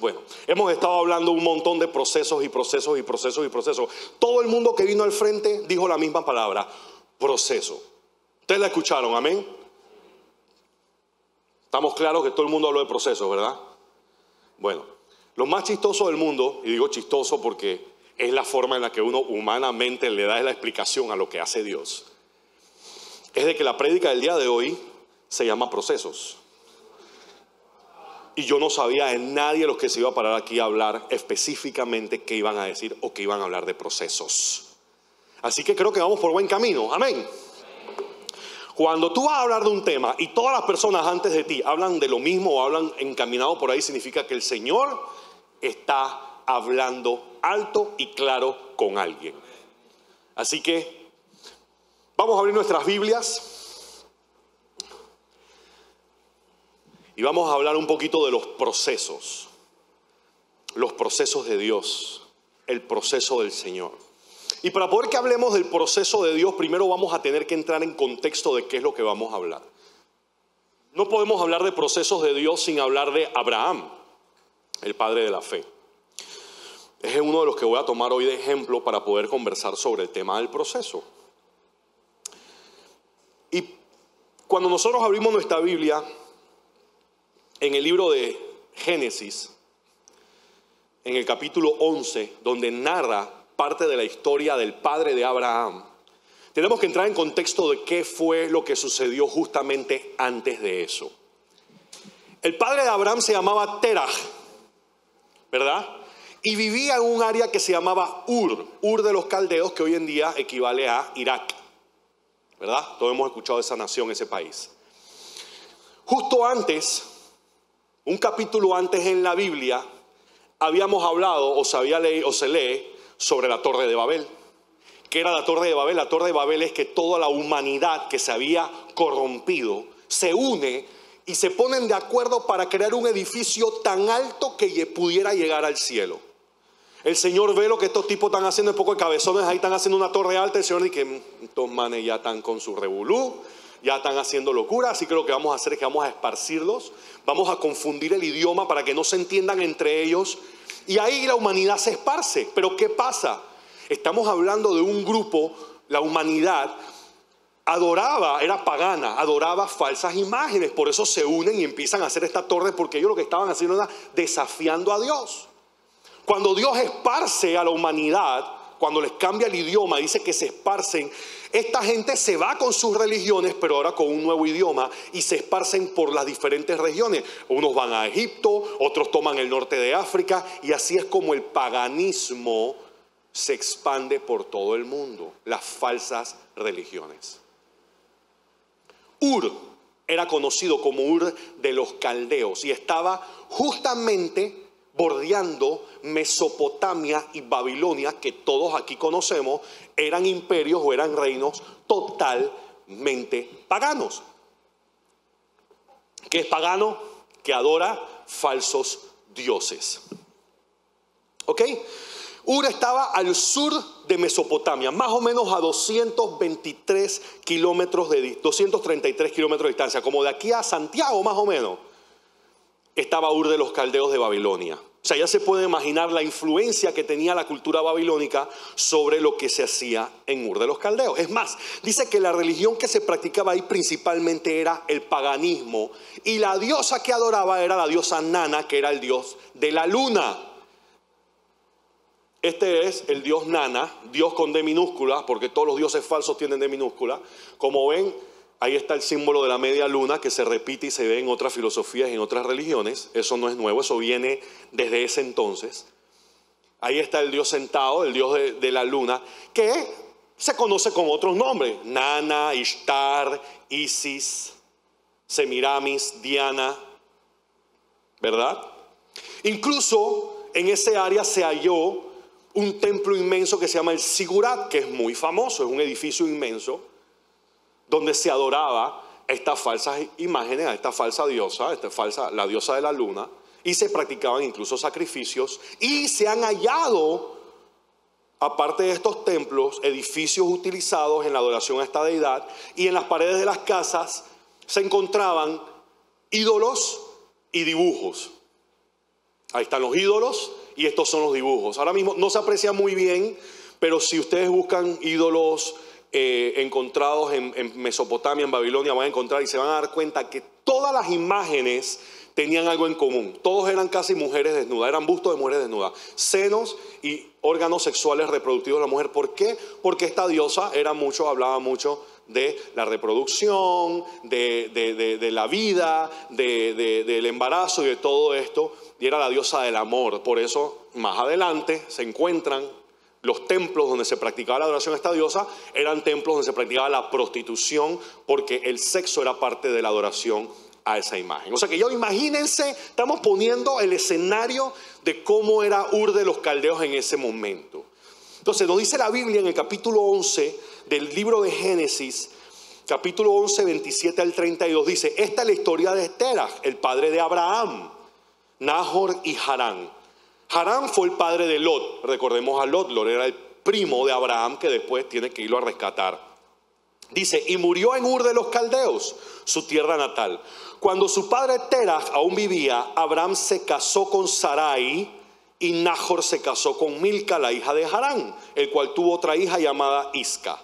Bueno, hemos estado hablando un montón de procesos y procesos y procesos y procesos. Todo el mundo que vino al frente dijo la misma palabra, proceso. Ustedes la escucharon, amén. Estamos claros que todo el mundo habló de procesos, ¿verdad? Bueno, lo más chistoso del mundo, y digo chistoso porque es la forma en la que uno humanamente le da la explicación a lo que hace Dios, es de que la prédica del día de hoy se llama procesos. Y yo no sabía de nadie de los que se iba a parar aquí a hablar específicamente qué iban a decir o que iban a hablar de procesos. Así que creo que vamos por buen camino, amén. Cuando tú vas a hablar de un tema y todas las personas antes de ti hablan de lo mismo o hablan encaminado por ahí, significa que el Señor está hablando alto y claro con alguien. Así que vamos a abrir nuestras Biblias y vamos a hablar un poquito de los procesos de Dios, el proceso del Señor. Y para poder que hablemos del proceso de Dios, primero vamos a tener que entrar en contexto de qué es lo que vamos a hablar. No podemos hablar de procesos de Dios sin hablar de Abraham, el padre de la fe. Es uno de los que voy a tomar hoy de ejemplo para poder conversar sobre el tema del proceso. Y cuando nosotros abrimos nuestra Biblia, en el libro de Génesis, en el capítulo 11, donde narra parte de la historia del padre de Abraham, tenemos que entrar en contexto de qué fue lo que sucedió justamente antes de eso. El padre de Abraham se llamaba Terah, ¿verdad? Y vivía en un área que se llamaba Ur de los Caldeos, que hoy en día equivale a Irak, ¿verdad? Todos hemos escuchado de esa nación, ese país. Justo antes, un capítulo antes en la Biblia, habíamos hablado o se lee sobre la Torre de Babel. ¿Qué era la Torre de Babel? La Torre de Babel es que toda la humanidad que se había corrompido se une y se ponen de acuerdo para crear un edificio tan alto que pudiera llegar al cielo. El Señor ve lo que estos tipos están haciendo, un poco de cabezones ahí están haciendo una torre alta. El Señor dice que estos manes ya están con su revolú, ya están haciendo locura, así que lo que vamos a hacer es que vamos a esparcirlos, vamos a confundir el idioma para que no se entiendan entre ellos. Y ahí la humanidad se esparce. Pero ¿qué pasa? Estamos hablando de un grupo, la humanidad era pagana, adoraba falsas imágenes. Por eso se unen y empiezan a hacer esta torre, porque ellos lo que estaban haciendo era desafiando a Dios. Cuando Dios esparce a la humanidad, cuando les cambia el idioma, dice que se esparcen, esta gente se va con sus religiones, pero ahora con un nuevo idioma, y se esparcen por las diferentes regiones. Unos van a Egipto, otros toman el norte de África, y así es como el paganismo se expande por todo el mundo, las falsas religiones. Ur era conocido como Ur de los Caldeos y estaba justamente bordeando Mesopotamia y Babilonia, que todos aquí conocemos, eran imperios o eran reinos totalmente paganos. ¿Qué es pagano? Que adora falsos dioses. ¿Ok? Ur estaba al sur de Mesopotamia, más o menos a 233 kilómetros 233 kilómetros de distancia, como de aquí a Santiago más o menos. Estaba Ur de los Caldeos de Babilonia. O sea, ya se puede imaginar la influencia que tenía la cultura babilónica sobre lo que se hacía en Ur de los Caldeos. Es más, dice que la religión que se practicaba ahí principalmente era el paganismo. Y la diosa que adoraba era la diosa Nana, que era el dios de la luna. Este es el dios Nana, Dios con D minúscula, porque todos los dioses falsos tienen D minúscula. Como ven, ahí está el símbolo de la media luna que se repite y se ve en otras filosofías y en otras religiones. Eso no es nuevo, eso viene desde ese entonces. Ahí está el dios sentado, el dios de la luna, que se conoce con otros nombres. Nana, Ishtar, Isis, Semiramis, Diana, ¿verdad? Incluso en ese área se halló un templo inmenso que se llama el Sigurat, que es muy famoso, es un edificio inmenso donde se adoraba a estas falsas imágenes, a esta falsa diosa, la diosa de la luna, y se practicaban incluso sacrificios, y se han hallado, aparte de estos templos, edificios utilizados en la adoración a esta deidad, y en las paredes de las casas se encontraban ídolos y dibujos. Ahí están los ídolos y estos son los dibujos. Ahora mismo no se aprecia muy bien, pero si ustedes buscan ídolos encontrados en Mesopotamia, en Babilonia, van a encontrar y se van a dar cuenta que todas las imágenes tenían algo en común. Todos eran casi mujeres desnudas, eran bustos de mujeres desnudas, senos y órganos sexuales reproductivos de la mujer. ¿Por qué? Porque esta diosa hablaba mucho de la reproducción, de la vida, del embarazo y de todo esto, y era la diosa del amor. Por eso más adelante se encuentran los templos donde se practicaba la adoración a esta diosa, eran templos donde se practicaba la prostitución, porque el sexo era parte de la adoración a esa imagen. O sea que imagínense, estamos poniendo el escenario de cómo era Ur de los Caldeos en ese momento. Entonces nos dice la Biblia en el capítulo 11 del libro de Génesis, capítulo 11, 27 al 32, dice: esta es la historia de Terach, el padre de Abraham, Nahor y Harán. Harán fue el padre de Lot. Recordemos a Lot. Lot era el primo de Abraham que después tiene que irlo a rescatar. Dice: y murió en Ur de los Caldeos, su tierra natal. Cuando su padre Terach aún vivía, Abraham se casó con Sarai y Nahor se casó con Milca, la hija de Harán, el cual tuvo otra hija llamada Isca.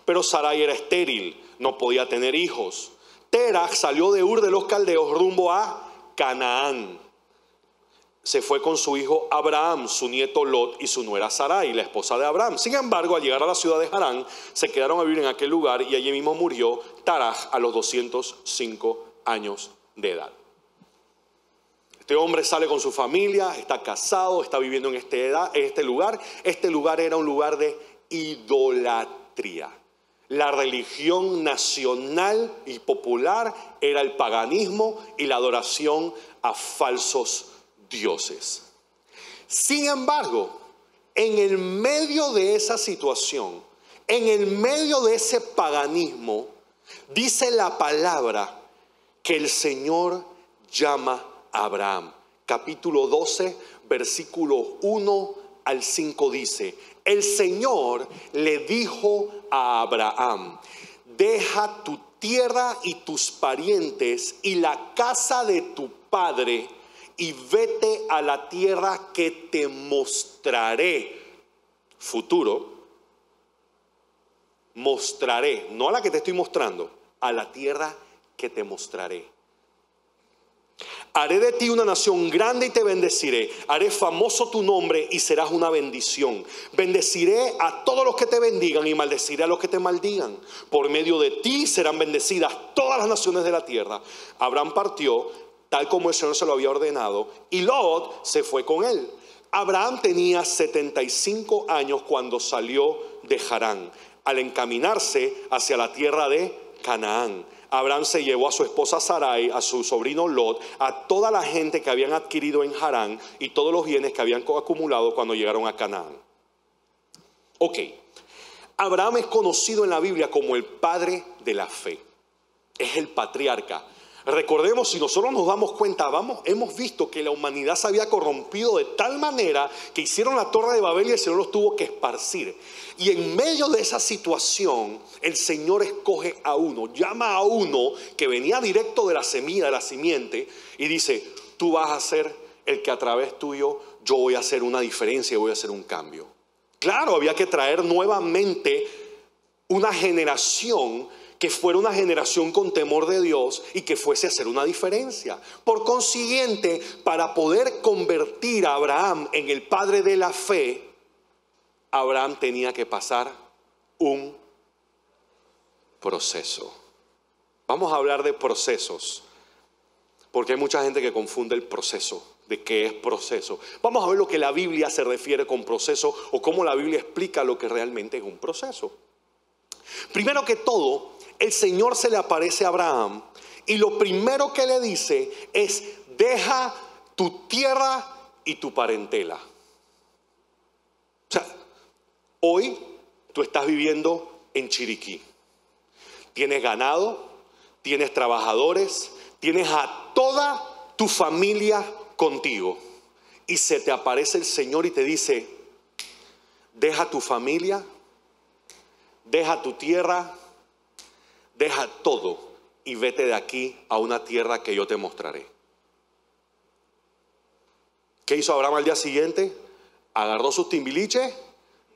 Pero Sarai era estéril, no podía tener hijos. Terach salió de Ur de los Caldeos rumbo a Canaán. Se fue con su hijo Abraham, su nieto Lot y su nuera Sarai, la esposa de Abraham. Sin embargo, al llegar a la ciudad de Harán, se quedaron a vivir en aquel lugar y allí mismo murió Terach a los 205 años de edad. Este hombre sale con su familia, está casado, está viviendo en este lugar. Este lugar era un lugar de idolatría. La religión nacional y popular era el paganismo y la adoración a falsos dioses. Sin embargo, en el medio de esa situación, en el medio de ese paganismo, dice la palabra que el Señor llama a Abraham. Capítulo 12, versículo 1 al 5 dice: el Señor le dijo a Abraham: deja tu tierra y tus parientes y la casa de tu padre y vete a la tierra que te mostraré. Futuro. Mostraré, no a la que te estoy mostrando, a la tierra que te mostraré. Haré de ti una nación grande y te bendeciré. Haré famoso tu nombre y serás una bendición. Bendeciré a todos los que te bendigan y maldeciré a los que te maldigan. Por medio de ti serán bendecidas todas las naciones de la tierra. Abraham partió tal como el Señor se lo había ordenado, y Lot se fue con él. Abraham tenía 75 años cuando salió de Harán, al encaminarse hacia la tierra de Canaán. Abraham se llevó a su esposa Sarai, a su sobrino Lot, a toda la gente que habían adquirido en Harán y todos los bienes que habían acumulado cuando llegaron a Canaán. Ok, Abraham es conocido en la Biblia como el padre de la fe. Es el patriarca. Recordemos, si nosotros nos damos cuenta, hemos visto que la humanidad se había corrompido de tal manera que hicieron la Torre de Babel y el Señor los tuvo que esparcir. Y en medio de esa situación, el Señor escoge a uno, llama a uno que venía directo de la semilla, de la simiente, y dice: tú vas a ser el que a través tuyo yo voy a hacer una diferencia y voy a hacer un cambio. Claro, había que traer nuevamente una generación que fuera una generación con temor de Dios y que fuese a hacer una diferencia. Por consiguiente, para poder convertir a Abraham en el padre de la fe, Abraham tenía que pasar un proceso. Vamos a hablar de procesos, porque hay mucha gente que confunde el proceso. ¿De qué es proceso? Vamos a ver lo que la Biblia se refiere con proceso, o cómo la Biblia explica lo que realmente es un proceso. Primero que todo, el Señor se le aparece a Abraham y lo primero que le dice es: deja tu tierra y tu parentela. O sea, hoy tú estás viviendo en Chiriquí. Tienes ganado, tienes trabajadores, tienes a toda tu familia contigo. Y se te aparece el Señor y te dice: deja tu familia, deja tu tierra, deja todo y vete de aquí a una tierra que yo te mostraré. ¿Qué hizo Abraham al día siguiente? Agarró sus timbiliches,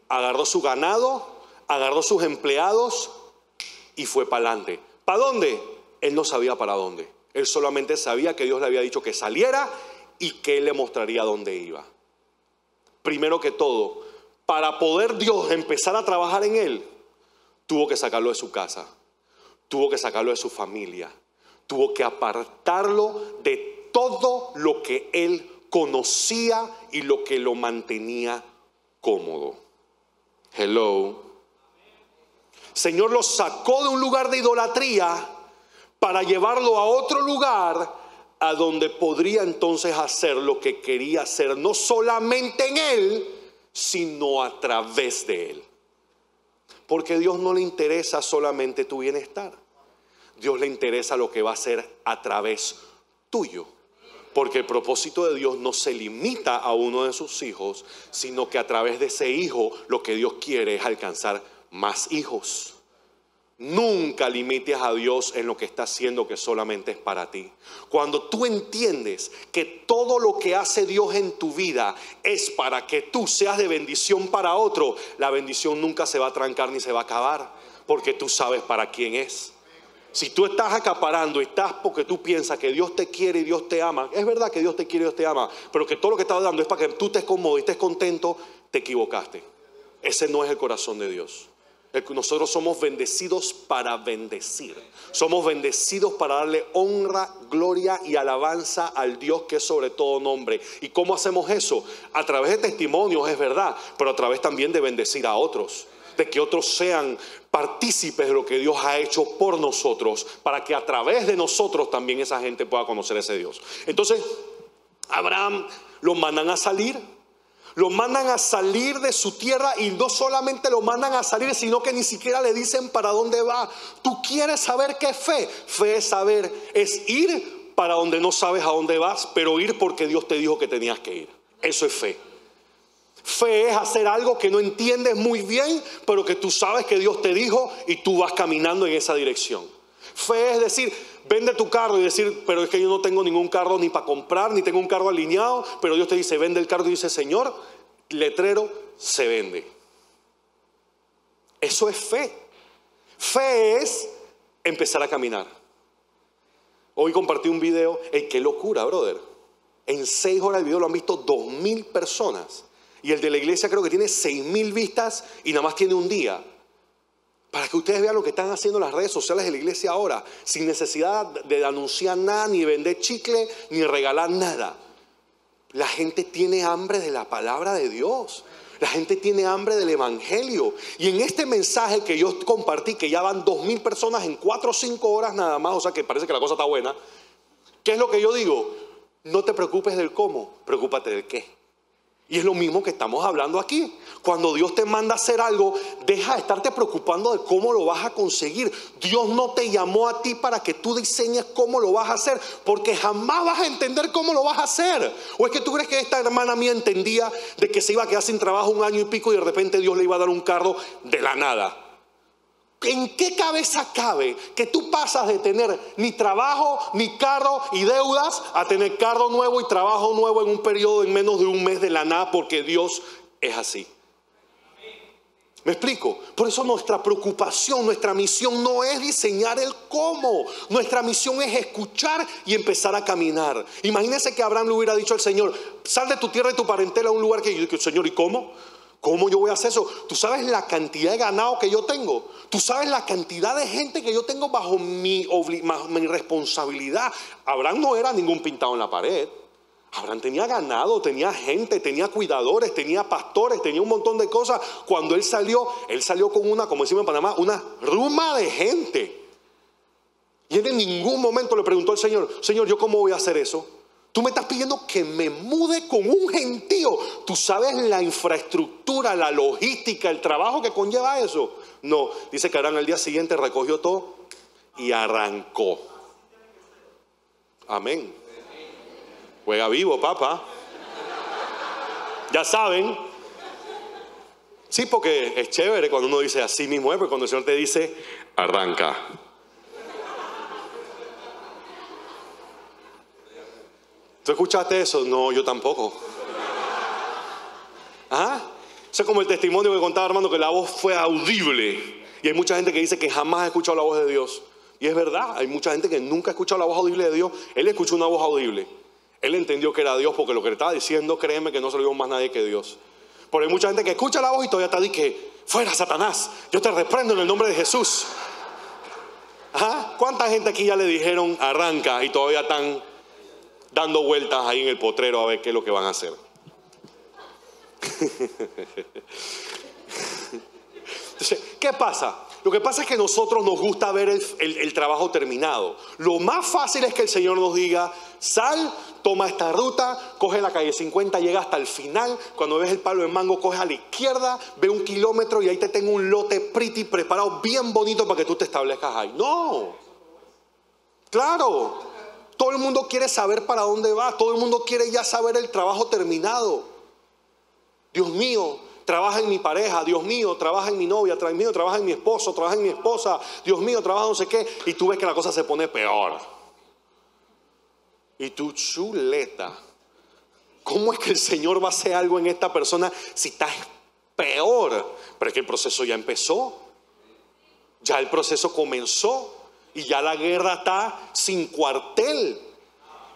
agarró su ganado, agarró sus empleados y fue para adelante. ¿Para dónde? Él no sabía para dónde. Él solamente sabía que Dios le había dicho que saliera y que Él le mostraría dónde iba. Primero que todo, para poder Dios empezar a trabajar en él, tuvo que sacarlo de su casa, tuvo que sacarlo de su familia, tuvo que apartarlo de todo lo que él conocía y lo que lo mantenía cómodo. Hello. Señor lo sacó de un lugar de idolatría para llevarlo a otro lugar a donde podría entonces hacer lo que quería hacer, no solamente en él, sino a través de él. Porque a Dios no le interesa solamente tu bienestar. Dios le interesa lo que va a hacer a través tuyo. Porque el propósito de Dios no se limita a uno de sus hijos, sino que a través de ese hijo lo que Dios quiere es alcanzar más hijos. Nunca limites a Dios en lo que está haciendo que solamente es para ti. Cuando tú entiendes que todo lo que hace Dios en tu vida es para que tú seas de bendición para otro, la bendición nunca se va a trancar ni se va a acabar, porque tú sabes para quién es. Si tú estás acaparando y estás porque tú piensas que Dios te quiere y Dios te ama, es verdad que Dios te quiere y Dios te ama, pero que todo lo que estás dando es para que tú estés cómodo y estés contento, te equivocaste. Ese no es el corazón de Dios. Nosotros somos bendecidos para bendecir. Somos bendecidos para darle honra, gloria y alabanza al Dios que es sobre todo nombre. ¿Y cómo hacemos eso? A través de testimonios, es verdad, pero a través también de bendecir a otros, de que otros sean partícipes de lo que Dios ha hecho por nosotros, para que a través de nosotros también esa gente pueda conocer a ese Dios. Entonces, Abraham lo mandan a salir. Lo mandan a salir de su tierra y no solamente lo mandan a salir, sino que ni siquiera le dicen para dónde va. ¿Tú quieres saber qué es fe? Fe es saber, es ir para donde no sabes a dónde vas, pero ir porque Dios te dijo que tenías que ir. Eso es fe. Fe es hacer algo que no entiendes muy bien, pero que tú sabes que Dios te dijo y tú vas caminando en esa dirección. Fe es decir, vende tu carro y decir, pero es que yo no tengo ningún carro ni para comprar, ni tengo un carro alineado, pero Dios te dice, vende el carro y dice, Señor, letrero, se vende. Eso es fe. Fe es empezar a caminar. Hoy compartí un video, qué locura, brother. En 6 horas el video lo han visto 2,000 personas. Y el de la iglesia creo que tiene 6,000 vistas y nada más tiene un día. Para que ustedes vean lo que están haciendo las redes sociales de la iglesia ahora, sin necesidad de anunciar nada, ni vender chicle, ni regalar nada. La gente tiene hambre de la palabra de Dios. La gente tiene hambre del evangelio. Y en este mensaje que yo compartí, que ya van 2,000 personas en 4 o 5 horas nada más, o sea que parece que la cosa está buena. ¿Qué es lo que yo digo? No te preocupes del cómo, preocúpate del qué. Y es lo mismo que estamos hablando aquí. Cuando Dios te manda a hacer algo, deja de estarte preocupando de cómo lo vas a conseguir. Dios no te llamó a ti para que tú diseñes cómo lo vas a hacer, porque jamás vas a entender cómo lo vas a hacer. ¿O es que tú crees que esta hermana mía entendía de que se iba a quedar sin trabajo 1 año y pico y de repente Dios le iba a dar un carro de la nada? ¿En qué cabeza cabe que tú pasas de tener ni trabajo, ni carro y deudas a tener carro nuevo y trabajo nuevo en un periodo en menos de un mes de la nada? Porque Dios es así. ¿Me explico? Por eso nuestra preocupación, nuestra misión no es diseñar el cómo. Nuestra misión es escuchar y empezar a caminar. Imagínense que Abraham le hubiera dicho al Señor, sal de tu tierra y tu parentela a un lugar que yo digo, Señor, ¿y cómo? ¿Cómo yo voy a hacer eso? Tú sabes la cantidad de ganado que yo tengo. Tú sabes la cantidad de gente que yo tengo bajo mi responsabilidad. Abraham no era ningún pintado en la pared. Abraham tenía ganado, tenía gente, tenía cuidadores, tenía pastores, tenía un montón de cosas. Cuando él salió con una, como decimos en Panamá, una ruma de gente. Y él en ningún momento le preguntó al Señor, Señor, ¿yo cómo voy a hacer eso? Tú me estás pidiendo que me mude con un gentío. ¿Tú sabes la infraestructura, la logística, el trabajo que conlleva eso? No, dice que Abraham al día siguiente recogió todo y arrancó. Amén. Juega vivo, papá. Ya saben. Sí, porque es chévere cuando uno dice así mismo, pero cuando el Señor te dice, arranca. ¿Tú escuchaste eso? No, yo tampoco. ¿Ah? Eso es como el testimonio que contaba Armando, que la voz fue audible. Y hay mucha gente que dice que jamás ha escuchado la voz de Dios. Y es verdad, hay mucha gente que nunca ha escuchado la voz audible de Dios. Él escuchó una voz audible. Él entendió que era Dios, porque lo que le estaba diciendo, créeme que no se lo dijo más nadie que Dios. Pero hay mucha gente que escucha la voz y todavía está diciendo que fuera Satanás, yo te reprendo en el nombre de Jesús. ¿Ah? ¿Cuánta gente aquí ya le dijeron arranca y todavía están dando vueltas ahí en el potrero a ver qué es lo que van a hacer? Entonces, ¿qué pasa? Lo que pasa es que a nosotros nos gusta ver el trabajo terminado. Lo más fácil es que el Señor nos diga, sal, toma esta ruta, coge la calle 50, llega hasta el final. Cuando ves el palo de mango, coge a la izquierda, ve 1 kilómetro y ahí te tengo un lote pretty preparado, bien bonito para que tú te establezcas ahí. No, claro, todo el mundo quiere saber para dónde va, todo el mundo quiere ya saber el trabajo terminado. Dios mío, trabaja en mi pareja, Dios mío, trabaja en mi novia, Dios mío, trabaja en mi esposo, trabaja en mi esposa, Dios mío, trabaja no sé qué, y tú ves que la cosa se pone peor. Y tú, chuleta, ¿cómo es que el Señor va a hacer algo en esta persona si está peor? Pero es que el proceso ya empezó, ya el proceso comenzó y ya la guerra está sin cuartel.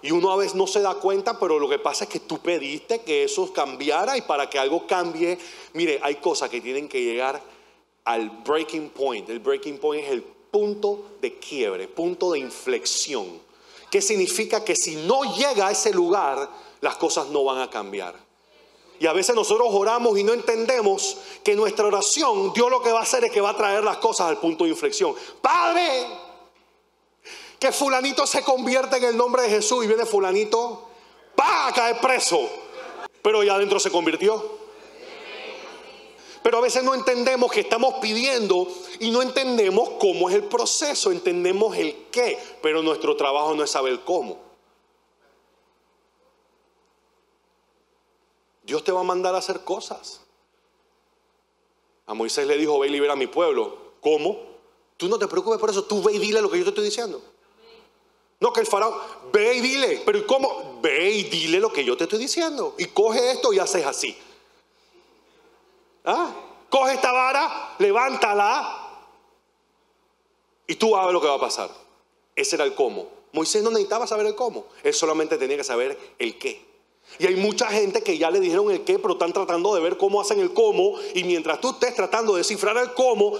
Y uno a veces no se da cuenta, pero lo que pasa es que tú pediste que eso cambiara, y para que algo cambie, mire, hay cosas que tienen que llegar al breaking point. El breaking point es el punto de quiebre, punto de inflexión. ¿Qué significa? Que si no llega a ese lugar, las cosas no van a cambiar. Y a veces nosotros oramos y no entendemos que nuestra oración, Dios lo que va a hacer es que va a traer las cosas al punto de inflexión. Padre, que fulanito se convierte en el nombre de Jesús, y viene fulanito, ¡pa!, a caer preso. Pero ya adentro se convirtió. Pero a veces no entendemos que estamos pidiendo y no entendemos cómo es el proceso. Entendemos el qué, pero nuestro trabajo no es saber cómo. Dios te va a mandar a hacer cosas. A Moisés le dijo, ve y libera a mi pueblo. ¿Cómo? Tú no te preocupes por eso, tú ve y dile lo que yo te estoy diciendo. No, que el faraón, ve y dile. Pero ¿y cómo? Ve y dile lo que yo te estoy diciendo. Y coge esto y haces así. ¿Ah? Coge esta vara, levántala, y tú vas a ver lo que va a pasar. Ese era el cómo. Moisés no necesitaba saber el cómo, él solamente tenía que saber el qué. Y hay mucha gente que ya le dijeron el qué, pero están tratando de ver cómo hacen el cómo. Y mientras tú estés tratando de descifrar el cómo,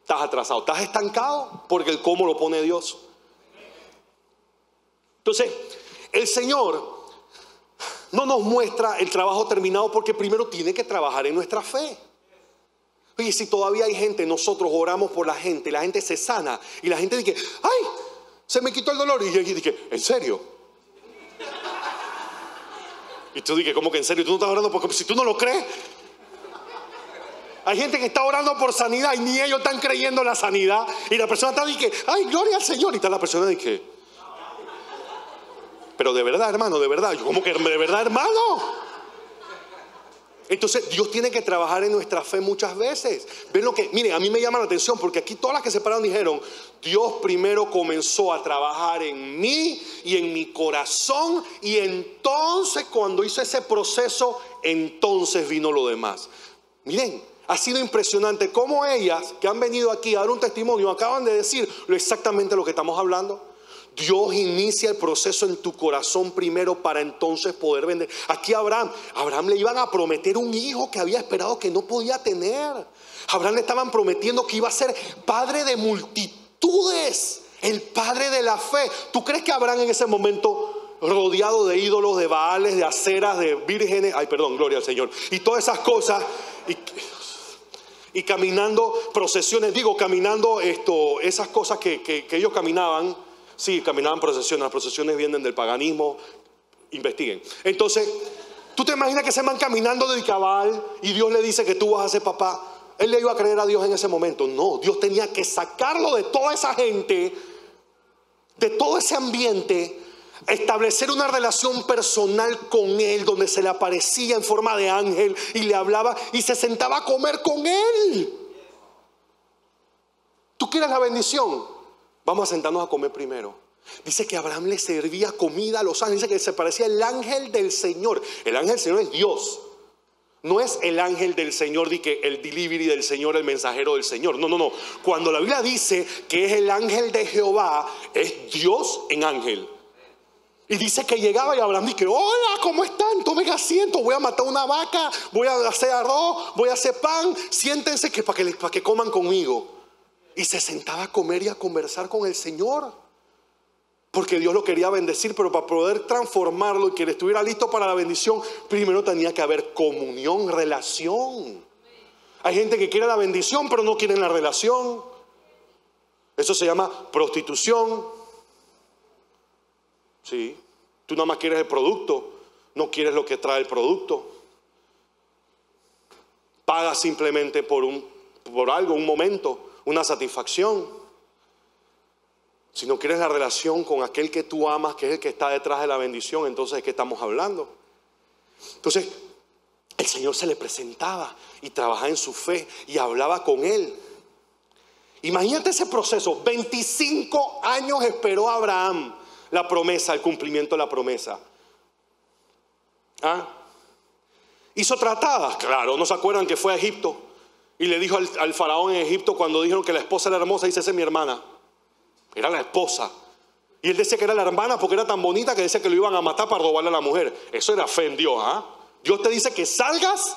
estás atrasado, estás estancado, porque el cómo lo pone Dios. Entonces, el Señor no nos muestra el trabajo terminado, porque primero tiene que trabajar en nuestra fe. Oye, si todavía hay gente, nosotros oramos por la gente se sana, y la gente dice, ¡ay! Se me quitó el dolor. Y yo dije, ¿en serio? Y tú dices, ¿cómo que en serio? Tú no estás orando, porque si tú no lo crees. Hay gente que está orando por sanidad y ni ellos están creyendo en la sanidad. Y la persona está diciendo, ¡ay, gloria al Señor! Y está la persona dice, pero de verdad, hermano, de verdad. Yo, ¿cómo que de verdad, hermano? Entonces Dios tiene que trabajar en nuestra fe muchas veces. Ven lo que, miren, a mí me llama la atención, porque aquí todas las que se pararon dijeron, Dios primero comenzó a trabajar en mí y en mi corazón, y entonces cuando hizo ese proceso, entonces vino lo demás. Miren, ha sido impresionante cómo ellas que han venido aquí a dar un testimonio acaban de decir exactamente lo que estamos hablando. Dios inicia el proceso en tu corazón primero para entonces poder vender. Aquí Abraham le iban a prometer un hijo que había esperado que no podía tener. Abraham le estaban prometiendo que iba a ser padre de multitudes, el padre de la fe. ¿Tú crees que Abraham en ese momento, rodeado de ídolos, de baales, de aceras, de vírgenes, ay perdón, gloria al Señor, y todas esas cosas, y caminando procesiones, caminando esas cosas que ellos caminaban? Sí, caminaban procesiones. Las procesiones vienen del paganismo. Investiguen. Entonces, ¿tú te imaginas que se van caminando del cabal y Dios le dice que tú vas a ser papá? Él le iba a creer a Dios en ese momento. No, Dios tenía que sacarlo de toda esa gente, de todo ese ambiente, establecer una relación personal con Él, donde se le aparecía en forma de ángel y le hablaba y se sentaba a comer con Él. ¿Tú quieres la bendición? Vamos a sentarnos a comer primero. Dice que Abraham le servía comida a los ángeles. Dice que se parecía al ángel del Señor. El ángel del Señor es Dios. No es el ángel del Señor, de que el delivery del Señor, el mensajero del Señor. No, no, no. Cuando la Biblia dice que es el ángel de Jehová, es Dios en ángel. Y dice que llegaba y Abraham dice: hola, ¿cómo están? Tomen asiento, voy a matar una vaca, voy a hacer arroz, voy a hacer pan. Siéntense para que coman conmigo. Y se sentaba a comer y a conversar con el Señor. Porque Dios lo quería bendecir, pero para poder transformarlo y que él estuviera listo para la bendición, primero tenía que haber comunión, relación. Hay gente que quiere la bendición, pero no quiere la relación. Eso se llama prostitución. Sí, tú nada más quieres el producto, no quieres lo que trae el producto. Pagas simplemente por algo, un momento, una satisfacción. Si no quieres la relación con aquel que tú amas, que es el que está detrás de la bendición, entonces ¿de qué estamos hablando? Entonces, el Señor se le presentaba y trabajaba en su fe y hablaba con él. Imagínate ese proceso. 25 años esperó Abraham la promesa, el cumplimiento de la promesa. ¿Ah? Hizo tratadas, claro. ¿No se acuerdan que fue a Egipto? Y le dijo al faraón en Egipto, cuando dijeron que la esposa era hermosa, dice: esa es mi hermana. Era la esposa. Y él decía que era la hermana porque era tan bonita que decía que lo iban a matar para robarle a la mujer. Eso era fe en Dios. ¿Ah? Dios te dice que salgas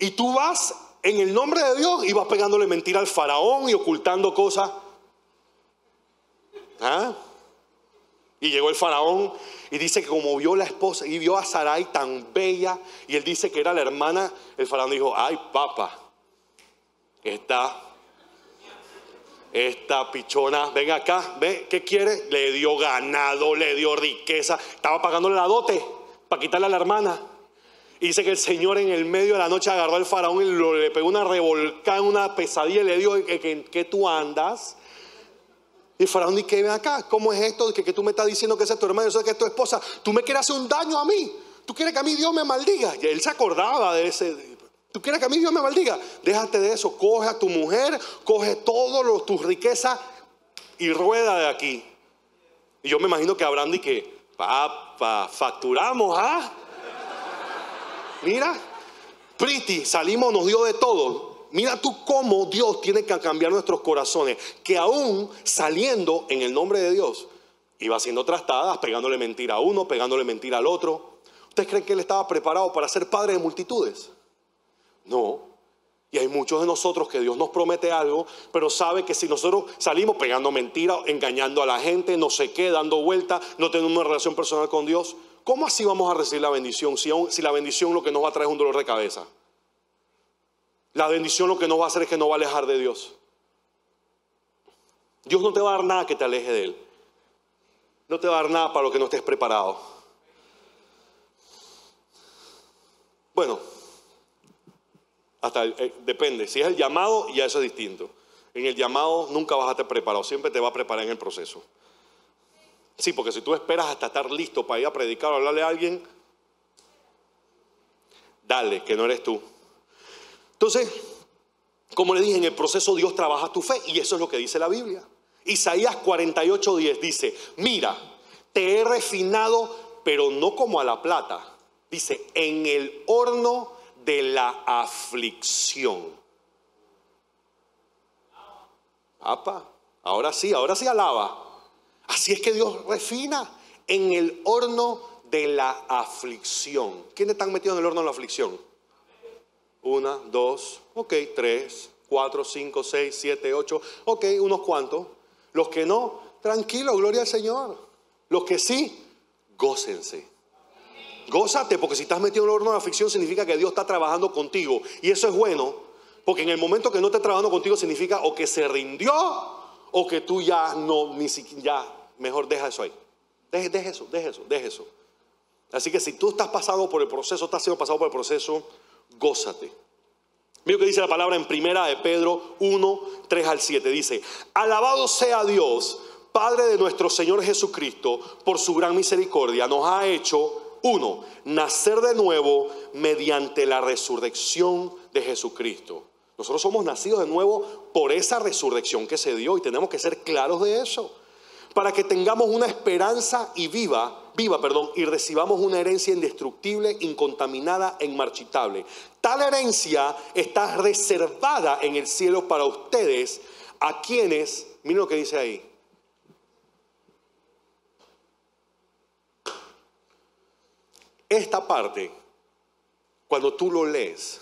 y tú vas en el nombre de Dios y vas pegándole mentira al faraón y ocultando cosas. ¿Ah? Y llegó el faraón y dice que como vio la esposa y vio a Sarai tan bella, y él dice que era la hermana, el faraón dijo: ay, papá, esta pichona, ven acá, ve, ¿qué quiere? Le dio ganado, le dio riqueza, estaba pagándole la dote para quitarle a la hermana. Y dice que el Señor en el medio de la noche agarró al faraón y le pegó una revolcada, una pesadilla, y le dijo: ¿en qué tú andas? Y el faraón dice: ven acá, ¿cómo es esto? Que tú me estás diciendo que esa es tu hermana, yo sé que es tu esposa. Tú me quieres hacer un daño a mí. Tú quieres que a mí Dios me maldiga. Y él se acordaba de ese. ¿Tú quieres que a mí Dios me maldiga? Déjate de eso. Coge a tu mujer, coge todo tus riquezas y rueda de aquí. Y yo me imagino que Abraham dice que: papá, facturamos, ¿ah? Mira, pretty, salimos, nos dio de todo. Mira tú cómo Dios tiene que cambiar nuestros corazones, que aún saliendo en el nombre de Dios, iba haciendo trastadas, pegándole mentira a uno, pegándole mentira al otro. ¿Ustedes creen que él estaba preparado para ser padre de multitudes? No. Y hay muchos de nosotros que Dios nos promete algo, pero sabe que si nosotros salimos pegando mentiras, engañando a la gente, no sé qué, dando vueltas, no tenemos una relación personal con Dios, ¿cómo así vamos a recibir la bendición si la bendición lo que nos va a traer es un dolor de cabeza? La bendición lo que nos va a hacer es que nos va a alejar de Dios. Dios no te va a dar nada que te aleje de Él. No te va a dar nada para lo que no estés preparado. Bueno, depende. Si es el llamado, ya eso es distinto. En el llamado nunca vas a estar preparado. Siempre te va a preparar en el proceso. Sí, porque si tú esperas hasta estar listo para ir a predicar o hablarle a alguien, dale, que no eres tú. Entonces, como le dije, en el proceso Dios trabaja tu fe, y eso es lo que dice la Biblia. Isaías 48:10 dice: mira, te he refinado, pero no como a la plata. Dice: en el horno de la aflicción. Apa, ahora sí alaba. Así es que Dios refina en el horno de la aflicción. ¿Quiénes están metidos en el horno de la aflicción? 1, 2, 3, 4, 5, 6, 7, 8. Ok, unos cuantos. Los que no, tranquilo, gloria al Señor. Los que sí, gócense. Gózate, porque si estás metido en el horno de la aflicción significa que Dios está trabajando contigo. Y eso es bueno, porque en el momento que no esté trabajando contigo significa o que se rindió o que tú ya no, ni siquiera, ya, mejor deja eso ahí. Deja eso. Así que si tú estás pasando por el proceso, estás siendo pasado por el proceso, gózate. Mira lo que dice la palabra en primera de Pedro 1, 3 al 7. Dice: alabado sea Dios, Padre de nuestro Señor Jesucristo, por su gran misericordia. Nos ha hecho, 1, nacer de nuevo mediante la resurrección de Jesucristo. Nosotros somos nacidos de nuevo por esa resurrección que se dio, y tenemos que ser claros de eso. para que tengamos una esperanza y viva, y recibamos una herencia indestructible, incontaminada e inmarchitable. Tal herencia está reservada en el cielo para ustedes, a quienes, miren lo que dice ahí. Esta parte, cuando tú lo lees,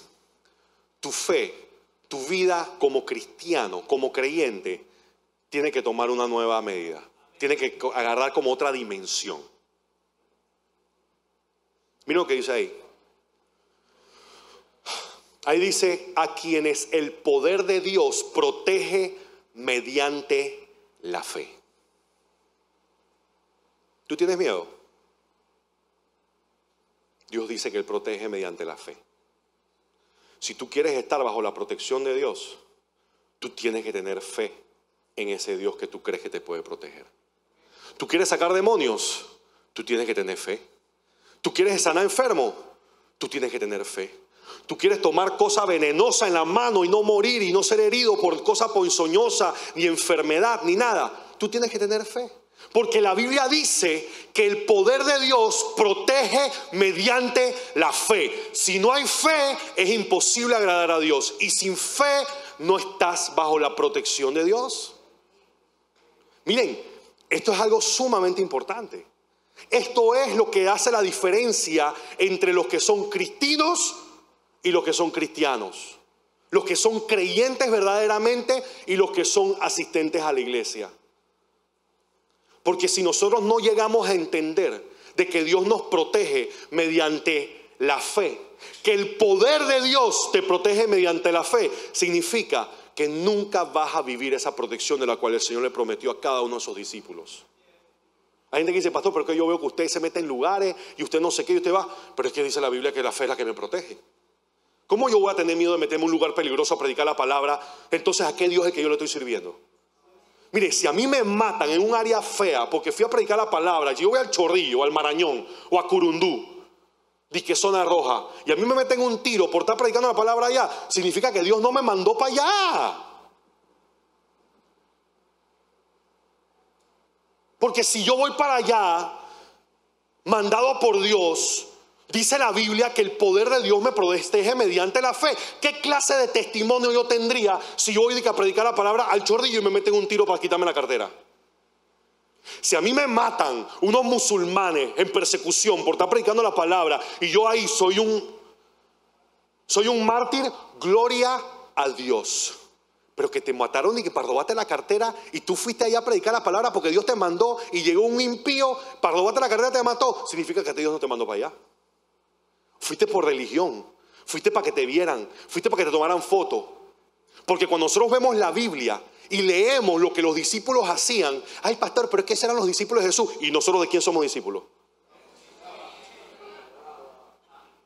tu fe, tu vida como cristiano, como creyente, tiene que tomar una nueva medida. Tiene que agarrar como otra dimensión. Miren lo que dice ahí. Ahí dice, a quienes el poder de Dios protege mediante la fe. ¿Tú tienes miedo? Dios dice que Él protege mediante la fe. Si tú quieres estar bajo la protección de Dios, tú tienes que tener fe en ese Dios que tú crees que te puede proteger. ¿Tú quieres sacar demonios? Tú tienes que tener fe. ¿Tú quieres sanar enfermo? Tú tienes que tener fe. ¿Tú quieres tomar cosa venenosa en la mano y no morir y no ser herido por cosa ponzoñosa, ni enfermedad, ni nada? Tú tienes que tener fe. Porque la Biblia dice que el poder de Dios protege mediante la fe. Si no hay fe, es imposible agradar a Dios. Y sin fe no estás bajo la protección de Dios. Miren, esto es algo sumamente importante. Esto es lo que hace la diferencia entre los que son cristinos y los que son cristianos. Los que son creyentes verdaderamente y los que son asistentes a la iglesia. Porque si nosotros no llegamos a entender de que Dios nos protege mediante la fe, que el poder de Dios te protege mediante la fe, significa que nunca vas a vivir esa protección de la cual el Señor le prometió a cada uno de sus discípulos. Hay gente que dice, pastor, pero es que yo veo que usted se mete en lugares y usted no sé qué y usted va. Pero es que dice la Biblia que la fe es la que me protege. ¿Cómo yo voy a tener miedo de meterme en un lugar peligroso a predicar la palabra? Entonces, ¿a qué Dios es el que yo le estoy sirviendo? Mire, si a mí me matan en un área fea porque fui a predicar la palabra, si yo voy al Chorrillo, al Marañón o a Curundú, que zona roja, y a mí me meten un tiro por estar predicando la palabra allá, significa que Dios no me mandó para allá. Porque si yo voy para allá, mandado por Dios, dice la Biblia que el poder de Dios me protege mediante la fe. ¿Qué clase de testimonio yo tendría si yo voy a predicar la palabra al Chorrillo y me meten un tiro para quitarme la cartera? Si a mí me matan unos musulmanes en persecución por estar predicando la palabra y yo ahí soy un mártir, gloria a Dios. Pero que te mataron y que para robarte la cartera y tú fuiste allá a predicar la palabra porque Dios te mandó y llegó un impío para robarte la cartera y te mató, significa que Dios no te mandó para allá. Fuiste por religión, fuiste para que te vieran, fuiste para que te tomaran foto. Porque cuando nosotros vemos la Biblia y leemos lo que los discípulos hacían, ay pastor, pero es que eran los discípulos de Jesús. ¿Y nosotros de quién somos discípulos?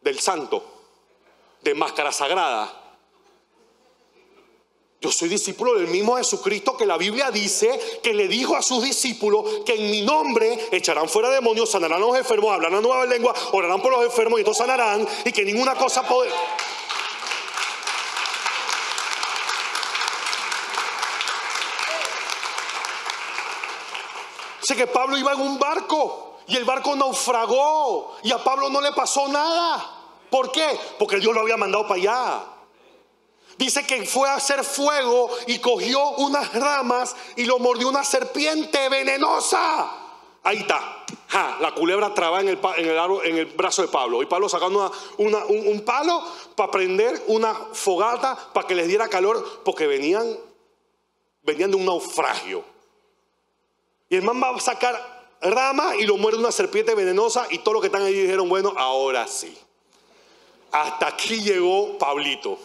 Del santo, de máscara sagrada. Yo soy discípulo del mismo Jesucristo que la Biblia dice que le dijo a sus discípulos que en mi nombre echarán fuera demonios, sanarán a los enfermos, hablarán nuevas lenguas, orarán por los enfermos y todos sanarán, y que ninguna cosa puede... Sé que Pablo iba en un barco y el barco naufragó y a Pablo no le pasó nada. ¿Por qué? Porque Dios lo había mandado para allá. Dice que fue a hacer fuego y cogió unas ramas y lo mordió una serpiente venenosa. Ahí está. La culebra traba en el brazo de Pablo. Y Pablo sacando un palo para prender una fogata para que les diera calor, porque venían de un naufragio. Y el man va a sacar rama y lo muerde una serpiente venenosa y todos los que están ahí dijeron, bueno, ahora sí. Hasta aquí llegó Pablito.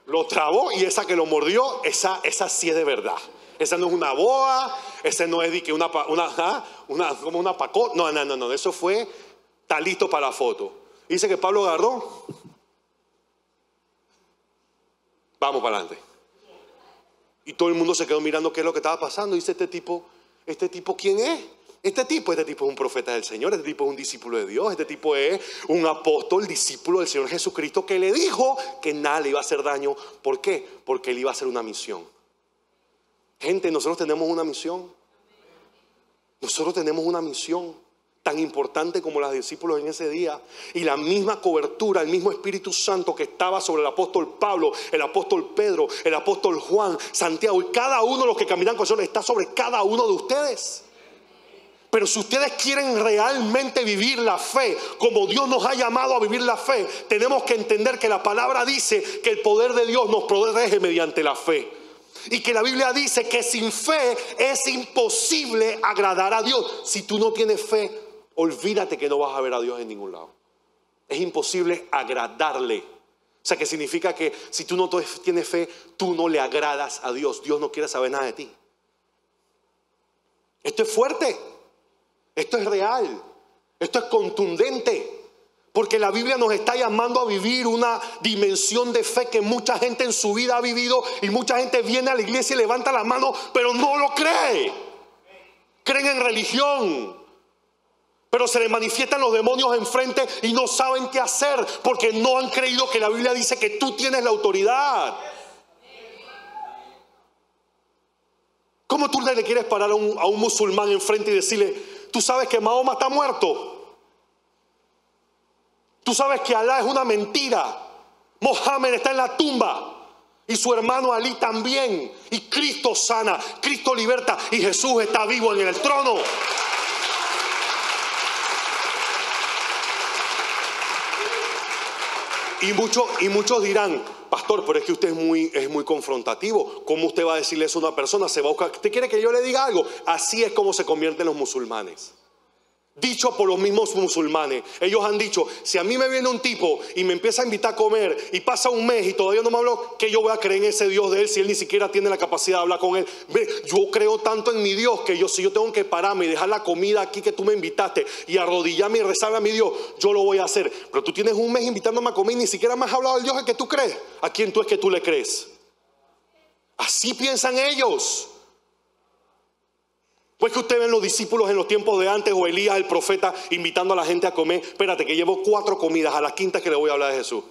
Lo trabó y esa que lo mordió, esa sí es de verdad. Esa no es una boa, ese no es de que como una pacota. No, eso fue, está listo para la foto. Dice que Pablo agarró. Vamos para adelante. Y todo el mundo se quedó mirando qué es lo que estaba pasando. Dice este tipo ¿quién es? Este tipo es un profeta del Señor, este tipo es un discípulo de Dios, este tipo es un apóstol, discípulo del Señor Jesucristo, que le dijo que nada le iba a hacer daño. ¿Por qué? Porque él iba a hacer una misión. Gente, nosotros tenemos una misión. Nosotros tenemos una misión tan importante como los discípulos en ese día. Y la misma cobertura, el mismo Espíritu Santo que estaba sobre el apóstol Pablo, el apóstol Pedro, el apóstol Juan, Santiago, y cada uno de los que caminan con nosotros está sobre cada uno de ustedes. Pero si ustedes quieren realmente vivir la fe como Dios nos ha llamado a vivir la fe, tenemos que entender que la palabra dice que el poder de Dios nos protege mediante la fe. Y que la Biblia dice que sin fe es imposible agradar a Dios. Si tú no tienes fe, olvídate que no vas a ver a Dios en ningún lado. Es imposible agradarle. O sea, que significa que si tú no tienes fe, tú no le agradas a Dios. Dios no quiere saber nada de ti. Esto es fuerte. Esto es real. Esto es contundente. Porque la Biblia nos está llamando a vivir una dimensión de fe que mucha gente en su vida ha vivido. Y mucha gente viene a la iglesia y levanta la mano, pero no lo cree. Creen en religión. Pero se les manifiestan los demonios enfrente y no saben qué hacer. Porque no han creído que la Biblia dice que tú tienes la autoridad. ¿Cómo tú le quieres parar a un musulmán enfrente y decirle: tú sabes que Mahoma está muerto? Tú sabes que Alá es una mentira. Mohammed está en la tumba. Y su hermano Ali también. Y Cristo sana, Cristo liberta. Y Jesús está vivo en el trono. Y muchos dirán: pastor, pero es que usted es muy confrontativo. ¿Cómo usted va a decirle eso a una persona? Se va a buscar. ¿Usted quiere que yo le diga algo? Así es como se convierten los musulmanes. Dicho por los mismos musulmanes. Ellos han dicho: si a mí me viene un tipo y me empieza a invitar a comer y pasa un mes y todavía no me habló, ¿qué yo voy a creer en ese Dios de él si él ni siquiera tiene la capacidad de hablar con él? Yo creo tanto en mi Dios que si yo tengo que pararme y dejar la comida aquí que tú me invitaste y arrodillarme y rezarle a mi Dios, yo lo voy a hacer. Pero tú tienes un mes invitándome a comer y ni siquiera me has hablado del Dios al que tú crees. ¿A quién tú es que tú le crees? Así piensan ellos. Pues que usted ve los discípulos en los tiempos de antes, o Elías el profeta invitando a la gente a comer. Espérate que llevo 4 comidas, a la quinta que le voy a hablar de Jesús.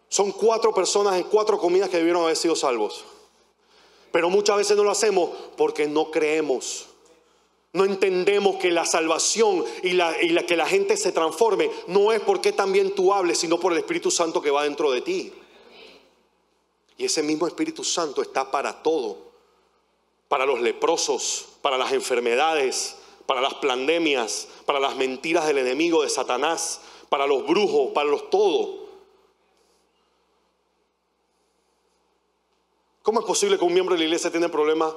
Son 4 personas en 4 comidas que debieron haber sido salvos. Pero muchas veces no lo hacemos porque no creemos. No entendemos que la salvación y que la gente se transforme no es porque también tú hables, sino por el Espíritu Santo que va dentro de ti. Y ese mismo Espíritu Santo está para todo. Para los leprosos, para las enfermedades, para las pandemias, para las mentiras del enemigo, de Satanás, para los brujos, para los todo. ¿Cómo es posible que un miembro de la iglesia tenga problemas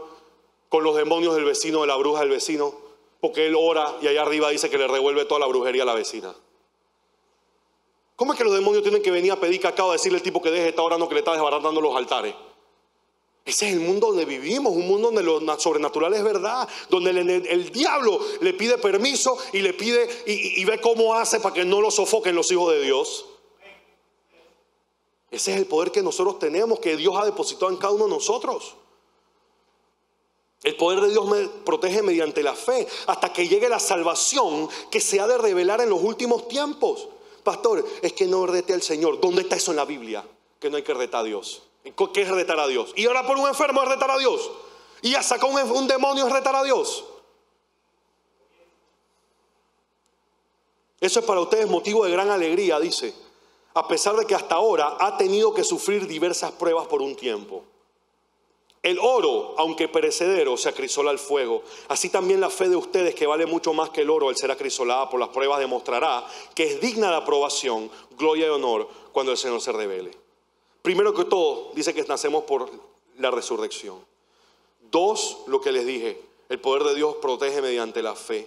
con los demonios del vecino, de la bruja del vecino? Porque él ora y allá arriba dice que le revuelve toda la brujería a la vecina. ¿Cómo es que los demonios tienen que venir a pedir cacao, a decirle al tipo que deje de estar orando, que le está desbaratando los altares? Ese es el mundo donde vivimos, un mundo donde lo sobrenatural es verdad, donde el diablo le pide permiso y le pide y ve cómo hace para que no lo sofoquen los hijos de Dios. Ese es el poder que nosotros tenemos, que Dios ha depositado en cada uno de nosotros. El poder de Dios me protege mediante la fe hasta que llegue la salvación que se ha de revelar en los últimos tiempos. Pastor, es que no rete al Señor. ¿Dónde está eso en la Biblia? Que no hay que retar a Dios. ¿Qué es retar a Dios? Y ahora por un enfermo es retar a Dios. Y a sacar un demonio es retar a Dios. Eso es para ustedes motivo de gran alegría, dice. A pesar de que hasta ahora ha tenido que sufrir diversas pruebas por un tiempo. El oro, aunque perecedero, se acrisola al fuego. Así también la fe de ustedes, que vale mucho más que el oro, al ser acrisolada por las pruebas, demostrará que es digna de aprobación, gloria y honor cuando el Señor se revele. Primero que todo, dice que nacemos por la resurrección. 2, lo que les dije, el poder de Dios protege mediante la fe.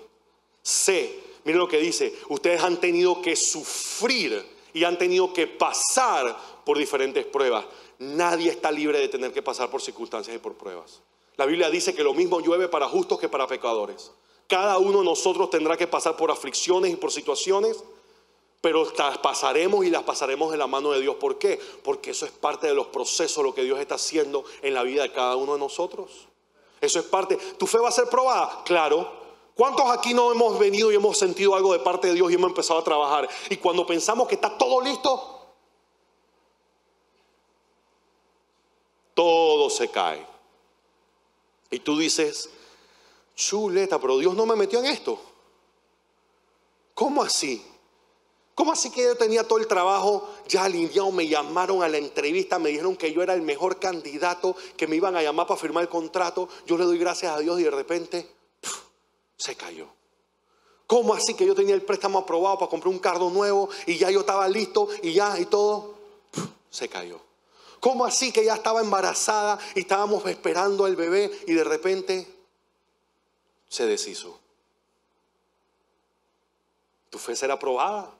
C, miren lo que dice, ustedes han tenido que sufrir y han tenido que pasar por diferentes pruebas. Nadie está libre de tener que pasar por circunstancias y por pruebas. La Biblia dice que lo mismo llueve para justos que para pecadores. Cada uno de nosotros tendrá que pasar por aflicciones y por situaciones, pero las pasaremos y las pasaremos de la mano de Dios. ¿Por qué? Porque eso es parte de los procesos, lo que Dios está haciendo en la vida de cada uno de nosotros. Eso es parte. ¿Tu fe va a ser probada? Claro. ¿Cuántos aquí no hemos venido y hemos sentido algo de parte de Dios y hemos empezado a trabajar? Y cuando pensamos que está todo listo, todo se cae. Y tú dices, chuleta, pero Dios no me metió en esto. ¿Cómo así? ¿Cómo así que yo tenía todo el trabajo ya alineado? Me llamaron a la entrevista, me dijeron que yo era el mejor candidato, que me iban a llamar para firmar el contrato. Yo le doy gracias a Dios y de repente se cayó. ¿Cómo así que yo tenía el préstamo aprobado para comprar un carro nuevo y ya yo estaba listo y ya y todo? Se cayó. ¿Cómo así que ya estaba embarazada y estábamos esperando al bebé y de repente se deshizo? ¿Tu fe será probada?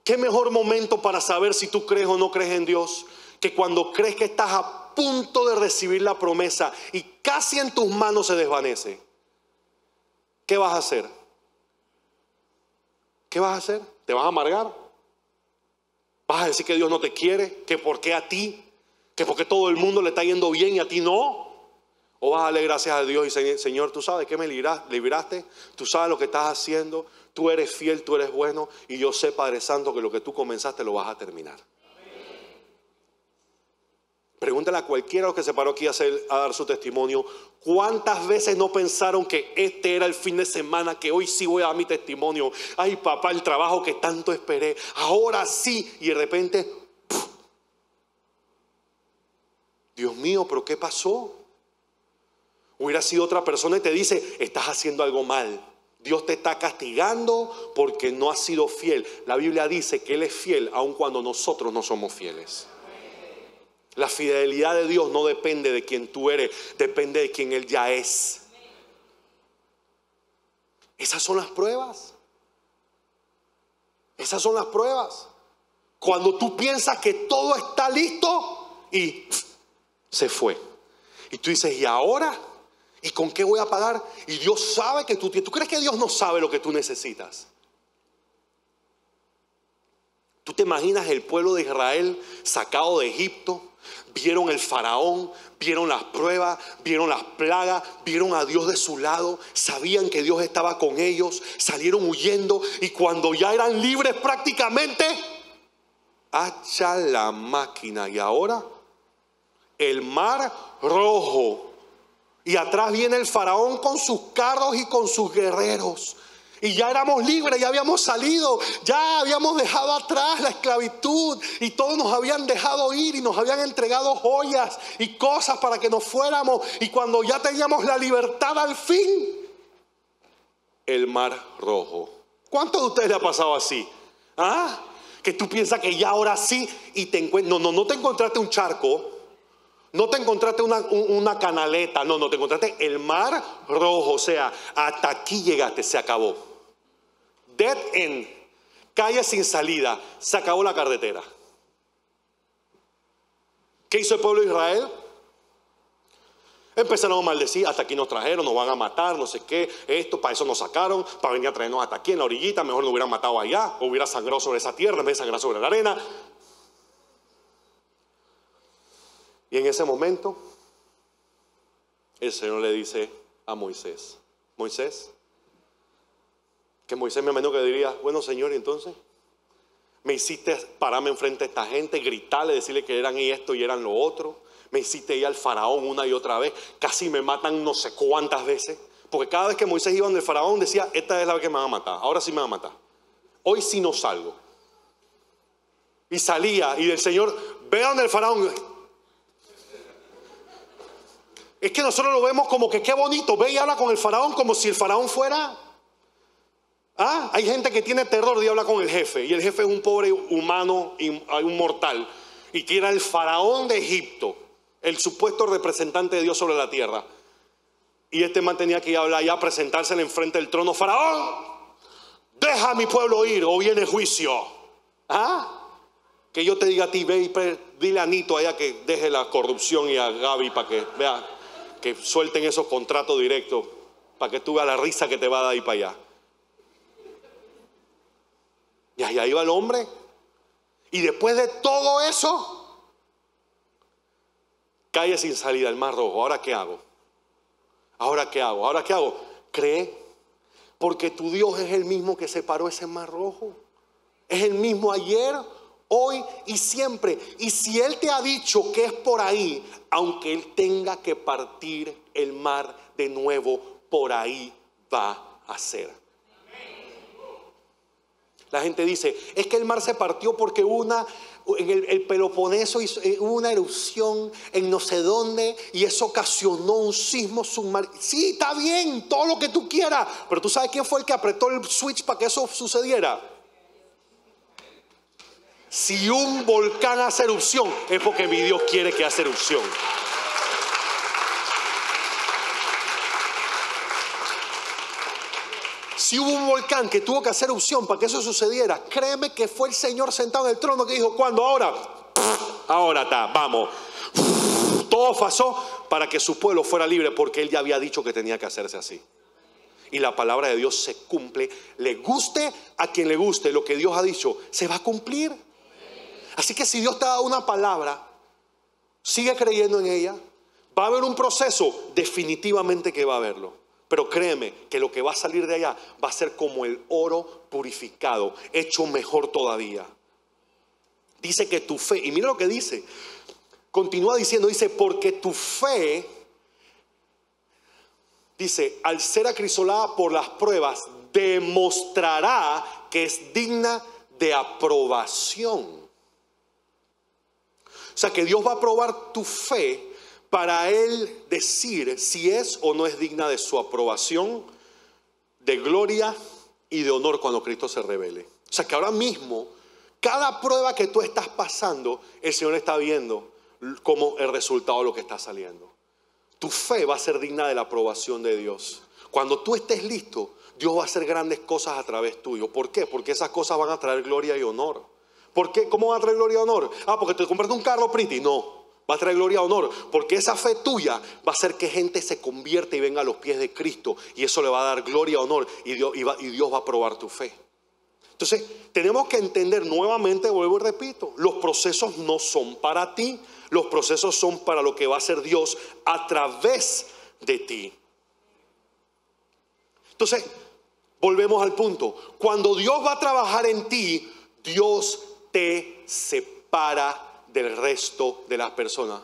¿Qué mejor momento para saber si tú crees o no crees en Dios que cuando crees que estás a punto de recibir la promesa y casi en tus manos se desvanece? ¿Qué vas a hacer? ¿Qué vas a hacer? ¿Te vas a amargar? ¿Vas a decir que Dios no te quiere? ¿Que por qué a ti? ¿Que porque todo el mundo le está yendo bien y a ti no? ¿O vas a darle gracias a Dios y decir, Señor, tú sabes que me libraste? Tú sabes lo que estás haciendo. Tú eres fiel, tú eres bueno. Y yo sé, Padre Santo, que lo que tú comenzaste lo vas a terminar. Pregúntale a cualquiera que se paró aquí a dar su testimonio. ¿Cuántas veces no pensaron que este era el fin de semana, que hoy sí voy a dar mi testimonio? Ay, papá, el trabajo que tanto esperé, ahora sí. Y de repente, ¡puf! Dios mío, ¿pero qué pasó? Hubiera sido otra persona y te dice, estás haciendo algo mal. Dios te está castigando porque no has sido fiel. La Biblia dice que Él es fiel aun cuando nosotros no somos fieles. La fidelidad de Dios no depende de quién tú eres, depende de quién Él ya es. Esas son las pruebas. Esas son las pruebas. Cuando tú piensas que todo está listo y se fue. Y tú dices, ¿y ahora? ¿Y con qué voy a pagar? Y Dios sabe que tú crees que Dios no sabe lo que tú necesitas. ¿Tú te imaginas el pueblo de Israel sacado de Egipto? Vieron el faraón, vieron las pruebas, vieron las plagas, vieron a Dios de su lado, sabían que Dios estaba con ellos, salieron huyendo y cuando ya eran libres prácticamente, hacha la máquina. Y ahora el mar rojo. Y atrás viene el faraón con sus carros y con sus guerreros. Y ya éramos libres, ya habíamos salido, ya habíamos dejado atrás la esclavitud y todos nos habían dejado ir y nos habían entregado joyas y cosas para que nos fuéramos. Y cuando ya teníamos la libertad al fin, el mar rojo. ¿Cuántos de ustedes le ha pasado así? ¿Ah? Que tú piensas que ya ahora sí y te encuentras. No te encontraste un charco. No te encontraste una canaleta. No te encontraste el mar rojo. O sea, hasta aquí llegaste, se acabó. Dead end, calle sin salida, se acabó la carretera. ¿Qué hizo el pueblo de Israel? Empezaron a maldecir, hasta aquí nos trajeron, nos van a matar, no sé qué, esto, para eso nos sacaron, para venir a traernos hasta aquí en la orillita, mejor nos hubieran matado allá, o hubiera sangrado sobre esa tierra en vez de sangrar sobre la arena. Y en ese momento, el Señor le dice a Moisés, Moisés, que Moisés me imagino que diría, bueno Señor, ¿y entonces? Me hiciste pararme enfrente de esta gente, gritarle, decirle que eran y esto y eran lo otro. Me hiciste ir al faraón una y otra vez, casi me matan no sé cuántas veces. Porque cada vez que Moisés iba donde el faraón decía, esta es la vez que me van a matar, ahora sí me van a matar. Hoy sí no salgo. Y salía y el Señor, ve donde el faraón. Es que nosotros lo vemos como que qué bonito, ve y habla con el faraón como si el faraón fuera... Hay gente que tiene terror de hablar con el jefe y el jefe es un pobre humano, un mortal, y que era el faraón de Egipto, el supuesto representante de Dios sobre la tierra. Y este man tenía que ir a hablar y a presentársele enfrente del trono. Faraón, deja a mi pueblo ir o viene juicio. Que yo te diga a ti, ve y dile a Nito allá que deje la corrupción y a Gaby para que vea, que suelten esos contratos directos, para que tú veas la risa que te va a dar ahí para allá. Y allá iba el hombre. Y después de todo eso, calle sin salida, el mar rojo. ¿Ahora qué hago? ¿Ahora qué hago? ¿Ahora qué hago? Cree. Porque tu Dios es el mismo que separó ese mar rojo. Es el mismo ayer, hoy y siempre. Y si Él te ha dicho que es por ahí, aunque Él tenga que partir el mar de nuevo, por ahí va a ser. La gente dice, es que el mar se partió porque en el Peloponeso hubo una erupción en no sé dónde y eso ocasionó un sismo submarino. Sí, está bien, todo lo que tú quieras, pero ¿tú sabes quién fue el que apretó el switch para que eso sucediera? Si un volcán hace erupción, es porque mi Dios quiere que haga erupción. Si hubo un volcán que tuvo que hacer erupción para que eso sucediera, créeme que fue el Señor sentado en el trono que dijo, ¿cuándo? Ahora. Ahora está, vamos. Todo pasó para que su pueblo fuera libre, porque Él ya había dicho que tenía que hacerse así. Y la palabra de Dios se cumple. Le guste a quien le guste, lo que Dios ha dicho se va a cumplir. Así que si Dios te ha dado una palabra, sigue creyendo en ella. Va a haber un proceso, definitivamente que va a haberlo. Pero créeme que lo que va a salir de allá va a ser como el oro purificado, hecho mejor todavía. Dice que tu fe, y mira lo que dice, continúa diciendo, dice, porque tu fe, dice, al ser acrisolada por las pruebas, demostrará que es digna de aprobación. O sea que Dios va a probar tu fe para Él decir si es o no es digna de su aprobación, de gloria y de honor cuando Cristo se revele. O sea que ahora mismo, cada prueba que tú estás pasando, el Señor está viendo como el resultado de lo que está saliendo. Tu fe va a ser digna de la aprobación de Dios. Cuando tú estés listo, Dios va a hacer grandes cosas a través tuyo. ¿Por qué? Porque esas cosas van a traer gloria y honor. ¿Por qué? ¿Cómo va a traer gloria y honor? Porque te compraste un carro pretty. No. Va a traer gloria y honor, porque esa fe tuya va a hacer que gente se convierta y venga a los pies de Cristo. Y eso le va a dar gloria y honor, y Dios va a probar tu fe. Entonces, tenemos que entender nuevamente, vuelvo y repito, los procesos no son para ti. Los procesos son para lo que va a hacer Dios a través de ti. Entonces, volvemos al punto. Cuando Dios va a trabajar en ti, Dios te separa del resto de las personas.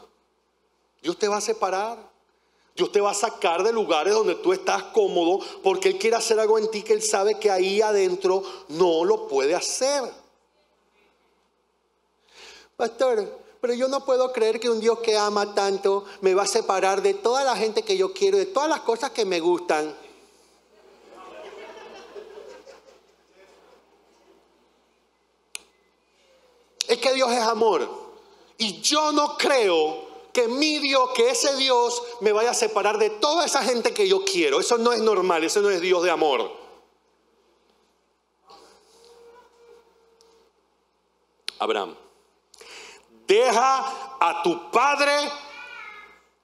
Dios te va a separar. Dios te va a sacar de lugares donde tú estás cómodo, porque Él quiere hacer algo en ti que Él sabe que ahí adentro no lo puede hacer. Pastor, pero yo no puedo creer que un Dios que ama tanto me va a separar de toda la gente que yo quiero, de todas las cosas que me gustan. Es que Dios es amor. Y yo no creo que mi Dios, que ese Dios me vaya a separar de toda esa gente que yo quiero. Eso no es normal, eso no es Dios de amor. Abraham, deja a tu padre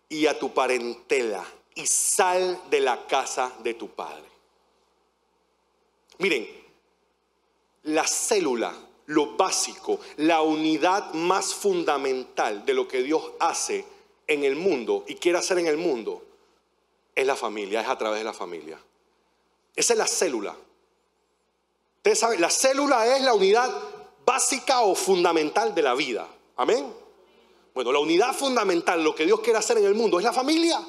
y a tu parentela y sal de la casa de tu padre. Miren, la célula, lo básico, la unidad más fundamental de lo que Dios hace en el mundo y quiere hacer en el mundo es la familia, es a través de la familia. Esa es la célula. Ustedes saben, la célula es la unidad básica o fundamental de la vida. Amén. Bueno, la unidad fundamental, lo que Dios quiere hacer en el mundo es la familia.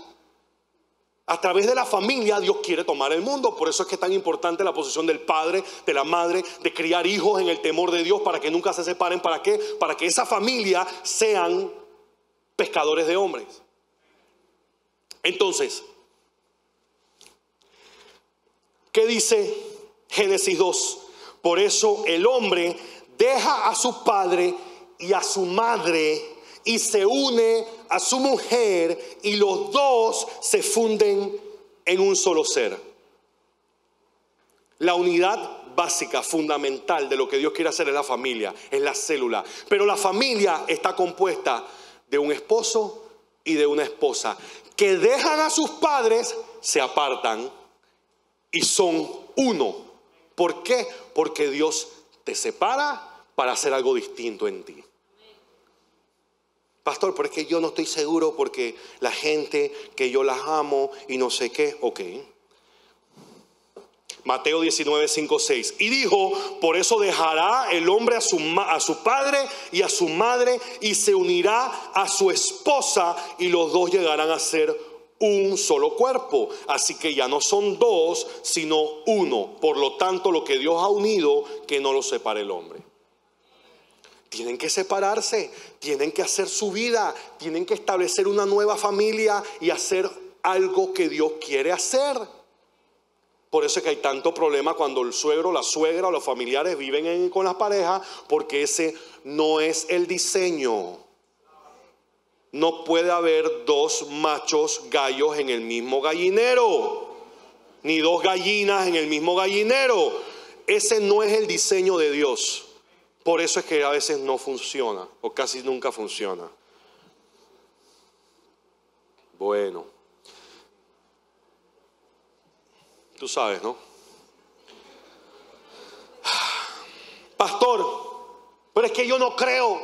A través de la familia Dios quiere tomar el mundo. Por eso es que es tan importante la posición del padre, de la madre, de criar hijos en el temor de Dios para que nunca se separen. ¿Para qué? Para que esa familia sean pescadores de hombres. Entonces, ¿qué dice Génesis 2? Por eso el hombre deja a su padre y a su madre y se une a su mujer y los dos se funden en un solo ser. La unidad básica, fundamental de lo que Dios quiere hacer es la familia, es la célula. Pero la familia está compuesta de un esposo y de una esposa que dejan a sus padres, se apartan y son uno. ¿Por qué? Porque Dios te separa para hacer algo distinto en ti. Pastor, pero es que yo no estoy seguro porque la gente que yo las amo y no sé qué. Ok. Mateo 19, 5, 6. Y dijo, por eso dejará el hombre a su padre y a su madre y se unirá a su esposa y los dos llegarán a ser un solo cuerpo. Así que ya no son dos, sino uno. Por lo tanto, lo que Dios ha unido, que no lo separe el hombre. Tienen que separarse, tienen que hacer su vida, tienen que establecer una nueva familia y hacer algo que Dios quiere hacer. Por eso es que hay tanto problema cuando el suegro, la suegra o los familiares viven con las parejas, porque ese no es el diseño. No puede haber dos machos gallos en el mismo gallinero, ni dos gallinas en el mismo gallinero. Ese no es el diseño de Dios. Por eso es que a veces no funciona, o casi nunca funciona. Bueno, tú sabes, ¿no? Pastor, pero es que yo no creo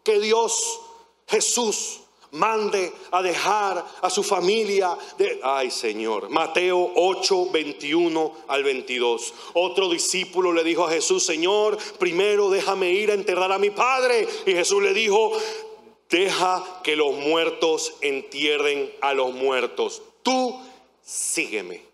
que Dios, Jesús, mande a dejar a su familia. Ay, Señor. Mateo 8, 21 al 22. Otro discípulo le dijo a Jesús, Señor, primero déjame ir a enterrar a mi padre. Y Jesús le dijo, deja que los muertos entierren a los muertos. Tú sígueme.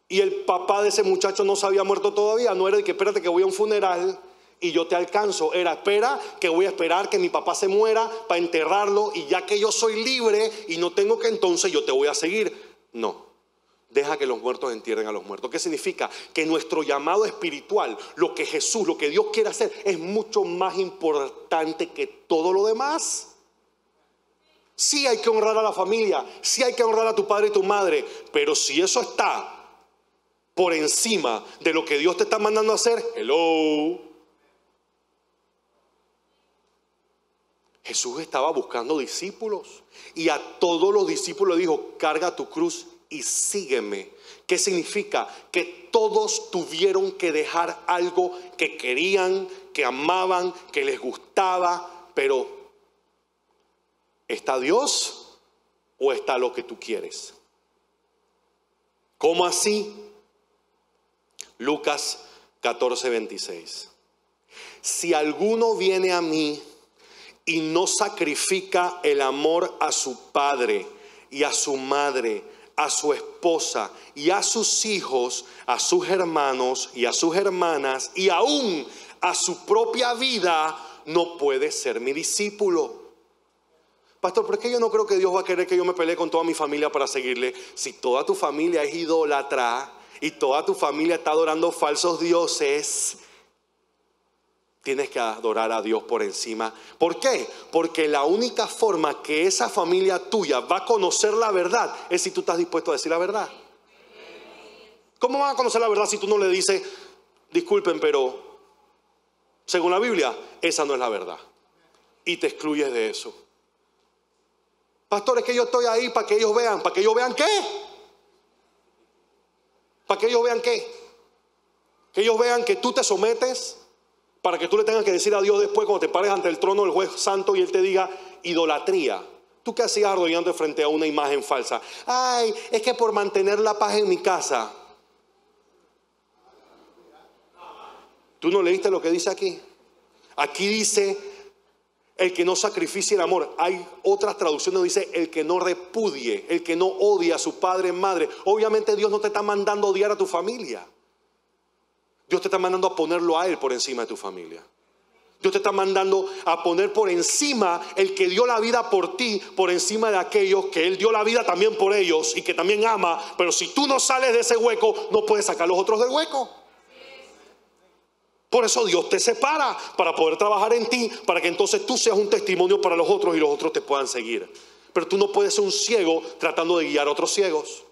Y el papá de ese muchacho no se había muerto todavía. No era de que espérate que voy a un funeral y yo te alcanzo. Era espera que voy a esperar que mi papá se muera para enterrarlo. Y ya que yo soy libre y no tengo que, entonces yo te voy a seguir. No, deja que los muertos entierren a los muertos. ¿Qué significa? Que nuestro llamado espiritual, lo que Jesús, lo que Dios quiere hacer, es mucho más importante que todo lo demás. Sí hay que honrar a la familia, sí hay que honrar a tu padre y tu madre, pero si eso está por encima de lo que Dios te está mandando a hacer, hello. Jesús estaba buscando discípulos y a todos los discípulos le dijo, carga tu cruz y sígueme. ¿Qué significa? Que todos tuvieron que dejar algo que querían, que amaban, que les gustaba, pero ¿está Dios o está lo que tú quieres? ¿Cómo así? Lucas 14, 26. Si alguno viene a mí y no sacrifica el amor a su padre y a su madre, a su esposa y a sus hijos, a sus hermanos y a sus hermanas y aún a su propia vida, no puede ser mi discípulo. Pastor, ¿por qué yo no creo que Dios va a querer que yo me pelee con toda mi familia para seguirle? Si toda tu familia es idólatra y toda tu familia está adorando falsos dioses, tienes que adorar a Dios por encima. ¿Por qué? Porque la única forma que esa familia tuya va a conocer la verdad es si tú estás dispuesto a decir la verdad. ¿Cómo van a conocer la verdad si tú no le dices, disculpen, pero según la Biblia, esa no es la verdad? Y te excluyes de eso. Pastor, es que yo estoy ahí para que ellos vean. ¿Para que ellos vean qué? ¿Para que ellos vean qué? Que ellos vean que tú te sometes, para que tú le tengas que decir a Dios después cuando te pares ante el trono del juez santo y Él te diga idolatría. ¿Tú qué hacías arrodillándote frente a una imagen falsa? Ay, es que por mantener la paz en mi casa. ¿Tú no leíste lo que dice aquí? Aquí dice el que no sacrificie el amor. Hay otras traducciones donde dice el que no repudie, el que no odia a su padre, madre. Obviamente Dios no te está mandando a odiar a tu familia. Dios te está mandando a ponerlo a Él por encima de tu familia. Dios te está mandando a poner por encima el que dio la vida por ti, por encima de aquellos que Él dio la vida también por ellos y que también ama. Pero si tú no sales de ese hueco, no puedes sacar los otros del hueco. Por eso Dios te separa, para poder trabajar en ti, para que entonces tú seas un testimonio para los otros y los otros te puedan seguir. Pero tú no puedes ser un ciego tratando de guiar a otros ciegos.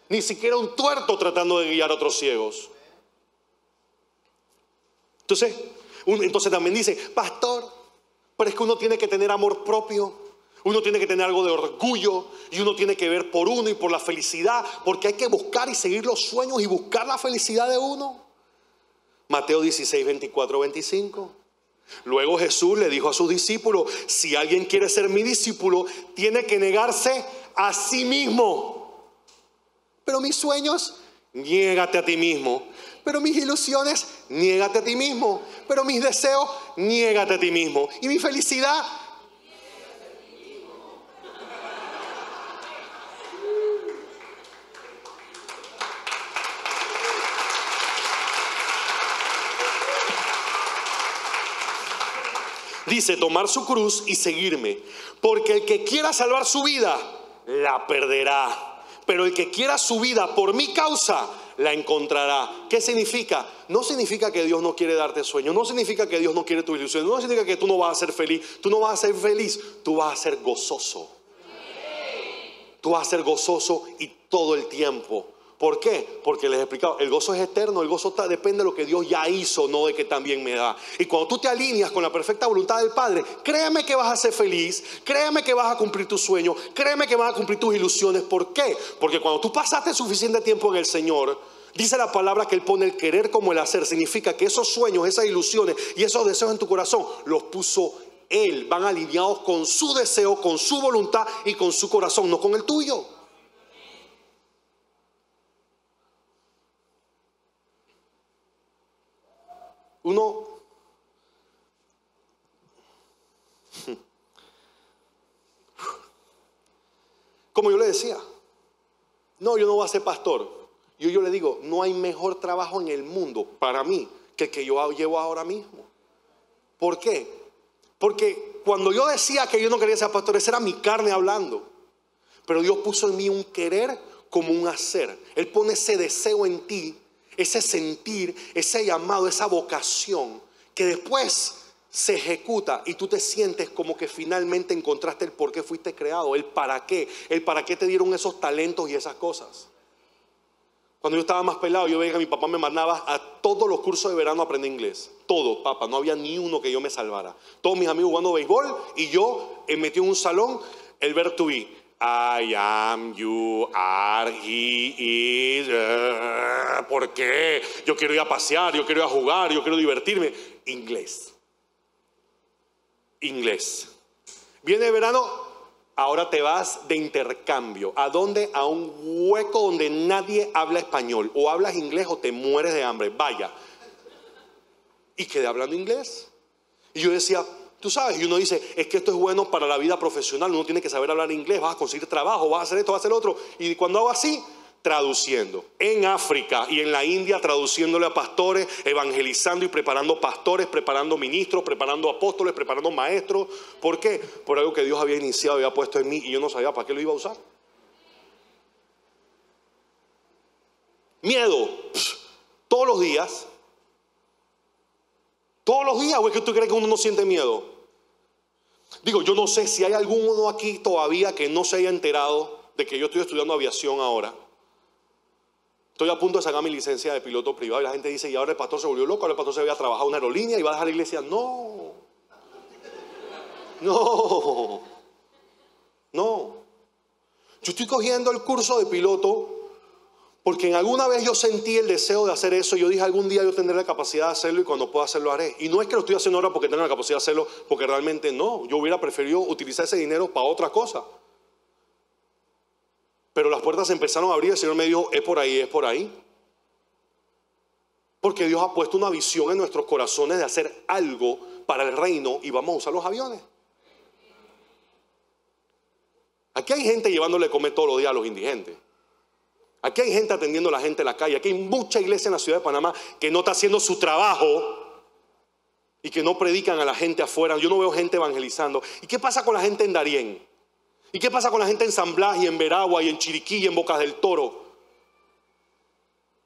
Ni siquiera un tuerto tratando de guiar a otros ciegos. Entonces también dice, pastor, pero es que uno tiene que tener amor propio. Uno tiene que tener algo de orgullo y uno tiene que ver por uno y por la felicidad, porque hay que buscar y seguir los sueños y buscar la felicidad de uno. Mateo 16, 24, 25. Luego Jesús le dijo a sus discípulos, si alguien quiere ser mi discípulo, tiene que negarse a sí mismo. Pero mis sueños, niégate a ti mismo. Pero mis ilusiones, niégate a ti mismo. Pero mis deseos, niégate a ti mismo. Y mi felicidad, dice, tomar su cruz y seguirme. Porque el que quiera salvar su vida, la perderá. Pero el que quiera su vida por mi causa, la encontrará. ¿Qué significa? No significa que Dios no quiere darte sueños. No significa que Dios no quiere tu ilusión. No significa que tú no vas a ser feliz. Tú no vas a ser feliz. Tú vas a ser gozoso. Tú vas a ser gozoso y todo el tiempo. ¿Por qué? Porque les he explicado, el gozo es eterno, el gozo depende de lo que Dios ya hizo, no de que también me da. Y cuando tú te alineas con la perfecta voluntad del Padre, créeme que vas a ser feliz, créeme que vas a cumplir tus sueños, créeme que vas a cumplir tus ilusiones. ¿Por qué? Porque cuando tú pasaste suficiente tiempo en el Señor, dice la palabra que Él pone el querer como el hacer. Significa que esos sueños, esas ilusiones y esos deseos en tu corazón, los puso Él. Van alineados con su deseo, con su voluntad y con su corazón, no con el tuyo. Uno, como yo le decía, no, yo no voy a ser pastor. Yo le digo, no hay mejor trabajo en el mundo para mí que el que yo llevo ahora mismo. ¿Por qué? Porque cuando yo decía que yo no quería ser pastor, esa era mi carne hablando. Pero Dios puso en mí un querer como un hacer. Él pone ese deseo en ti, ese sentir, ese llamado, esa vocación, que después se ejecuta y tú te sientes como que finalmente encontraste el por qué fuiste creado, el para qué te dieron esos talentos y esas cosas. Cuando yo estaba más pelado, yo veía que mi papá me mandaba a todos los cursos de verano a aprender inglés. Todo, papá, no había ni uno que yo me salvara. Todos mis amigos jugando béisbol y yo metido en un salón, el verbo to be. I am, you are, he is. ¿Por qué? Yo quiero ir a pasear, yo quiero ir a jugar, yo quiero divertirme. Inglés. Viene el verano, ahora te vas de intercambio. ¿A dónde? A un hueco donde nadie habla español. O hablas inglés o te mueres de hambre. Vaya. Y quedé hablando inglés. Y yo decía, tú sabes, y uno dice, es que esto es bueno para la vida profesional, uno tiene que saber hablar inglés, vas a conseguir trabajo, vas a hacer esto, vas a hacer lo otro. Y cuando hago así, traduciendo. En África y en la India, traduciéndole a pastores, evangelizando y preparando pastores, preparando ministros, preparando apóstoles, preparando maestros. ¿Por qué? Por algo que Dios había iniciado, había puesto en mí y yo no sabía para qué lo iba a usar. Miedo. Todos los días. Todos los días, ¿o es que tú crees que uno no siente miedo? Digo, yo no sé si hay alguno aquí todavía que no se haya enterado de que yo estoy estudiando aviación ahora. Estoy a punto de sacar mi licencia de piloto privado y la gente dice, y ahora el pastor se volvió loco, ahora el pastor se había trabajado en una aerolínea y va a dejar la iglesia. No. Yo estoy cogiendo el curso de piloto porque en alguna vez yo sentí el deseo de hacer eso. Yo dije, algún día yo tendré la capacidad de hacerlo y cuando pueda hacerlo haré. Y no es que lo estoy haciendo ahora porque tengo la capacidad de hacerlo, porque realmente no. Yo hubiera preferido utilizar ese dinero para otra cosa. Pero las puertas se empezaron a abrir. El Señor me dijo, es por ahí, es por ahí. Porque Dios ha puesto una visión en nuestros corazones de hacer algo para el reino y vamos a usar los aviones. Aquí hay gente llevándole a comer todos los días a los indigentes. Aquí hay gente atendiendo a la gente en la calle. Aquí hay mucha iglesia en la ciudad de Panamá que no está haciendo su trabajo y que no predican a la gente afuera. Yo no veo gente evangelizando. ¿Y qué pasa con la gente en Darién? ¿Y qué pasa con la gente en San Blas y en Veragua y en Chiriquí y en Bocas del Toro?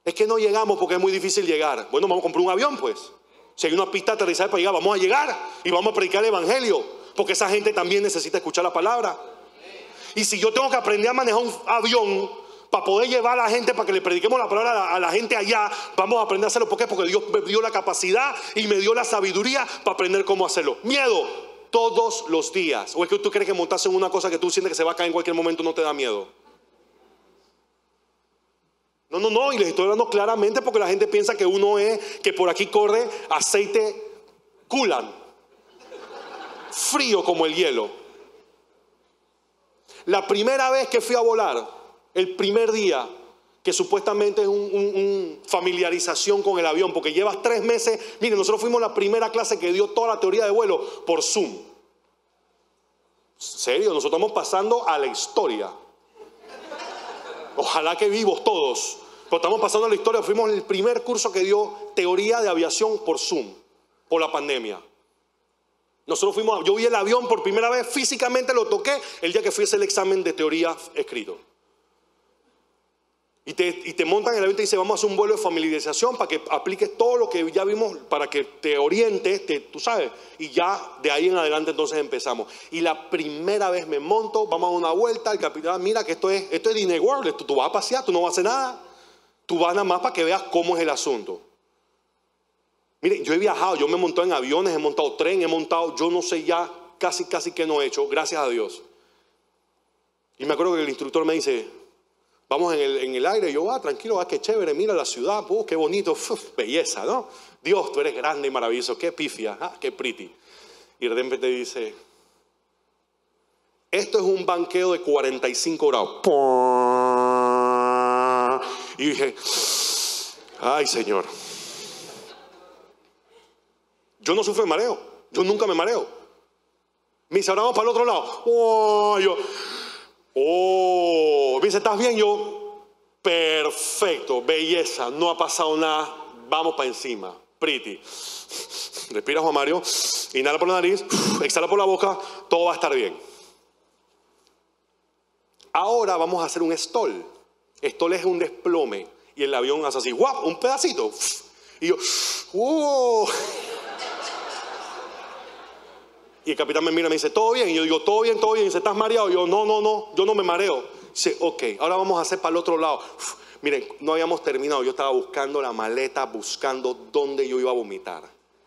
Es que no llegamos porque es muy difícil llegar. Bueno, vamos a comprar un avión pues. Si hay una pista de aterrizaje para llegar, vamos a llegar y vamos a predicar el evangelio. Porque esa gente también necesita escuchar la palabra. Y si yo tengo que aprender a manejar un avión para poder llevar a la gente, para que le prediquemos la palabra a la gente allá, vamos a aprender a hacerlo. ¿Por qué? Porque Dios me dio la capacidad y me dio la sabiduría para aprender cómo hacerlo. Miedo, todos los días. ¿O es que tú crees que montarse en una cosa que tú sientes que se va a caer en cualquier momento no te da miedo? No, y les estoy hablando claramente porque la gente piensa que uno es, que por aquí corre aceite Coolant, frío como el hielo. La primera vez que fui a volar, el primer día, que supuestamente es un familiarización con el avión, porque llevas 3 meses. Miren, nosotros fuimos la primera clase que dio toda la teoría de vuelo por Zoom. ¿Serio? Nosotros estamos pasando a la historia. Ojalá que vivos todos. Pero estamos pasando a la historia. Fuimos el primer curso que dio teoría de aviación por Zoom, por la pandemia. Nosotros fuimos, yo vi el avión por primera vez, físicamente lo toqué el día que fui a hacer el examen de teoría escrito. Y te montan en el avión y te dicen, vamos a hacer un vuelo de familiarización para que apliques todo lo que ya vimos, para que te orientes, tú sabes. Y ya de ahí en adelante entonces empezamos. Y la primera vez me monto, vamos a dar una vuelta, el capitán, mira que esto es Disney World, tú vas a pasear, tú no vas a hacer nada. Tú vas nada más para que veas cómo es el asunto. Mire, yo he viajado, yo me he montado en aviones, he montado tren, he montado, yo no sé ya, casi que no he hecho, gracias a Dios. Y me acuerdo que el instructor me dice, vamos en el aire, y yo, tranquilo, qué chévere, mira la ciudad, qué bonito, belleza, ¿no? Dios, tú eres grande y maravilloso, qué pifia, qué pretty. Y de repente dice, esto es un banqueo de 45 grados. Y dije, ay Señor. Yo no sufro de mareo, yo nunca me mareo. Me dice, ahora vamos para el otro lado. Me dice, ¿estás bien? Yo, perfecto, belleza, no ha pasado nada, vamos para encima, pretty. Respira, Juan Mario, inhala por la nariz, exhala por la boca, todo va a estar bien. Ahora vamos a hacer un stall. Stall es un desplome y el avión hace así, ¡guap! Un pedacito. Y yo, ¡wow! Y el capitán me mira y me dice, ¿todo bien? Y yo digo, todo bien, todo bien. Y dice, ¿estás mareado? Y yo, no, yo no me mareo. Dice, ok, ahora vamos a hacer para el otro lado. Miren, no habíamos terminado. Yo estaba buscando la maleta, buscando dónde yo iba a vomitar.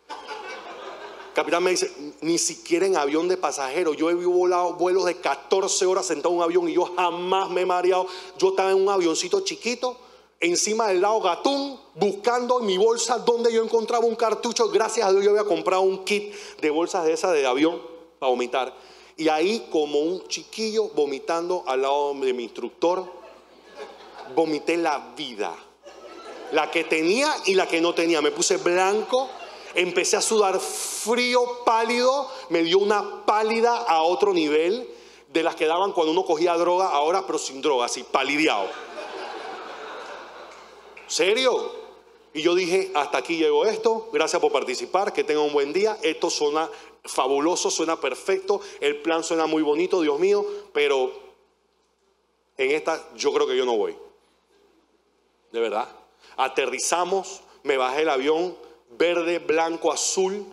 El capitán me dice, ni siquiera en avión de pasajeros. Yo he volado vuelos de 14 horas sentado en un avión y yo jamás me he mareado. Yo estaba en un avioncito chiquito, encima del lago Gatún, buscando en mi bolsa donde yo encontraba un cartucho. Gracias a Dios yo había comprado un kit de bolsas de esas de avión para vomitar. Y ahí, como un chiquillo vomitando al lado de mi instructor, vomité la vida. La que tenía y la que no tenía. Me puse blanco, empecé a sudar frío, pálido. Me dio una pálida a otro nivel, de las que daban cuando uno cogía droga, ahora pero sin droga, así palideado. ¿Serio? Y yo dije, hasta aquí llegó esto, gracias por participar, que tengan un buen día, esto suena fabuloso, suena perfecto, el plan suena muy bonito, Dios mío, pero en esta yo creo que yo no voy. De verdad. Aterrizamos, me bajé del avión, verde, blanco, azul,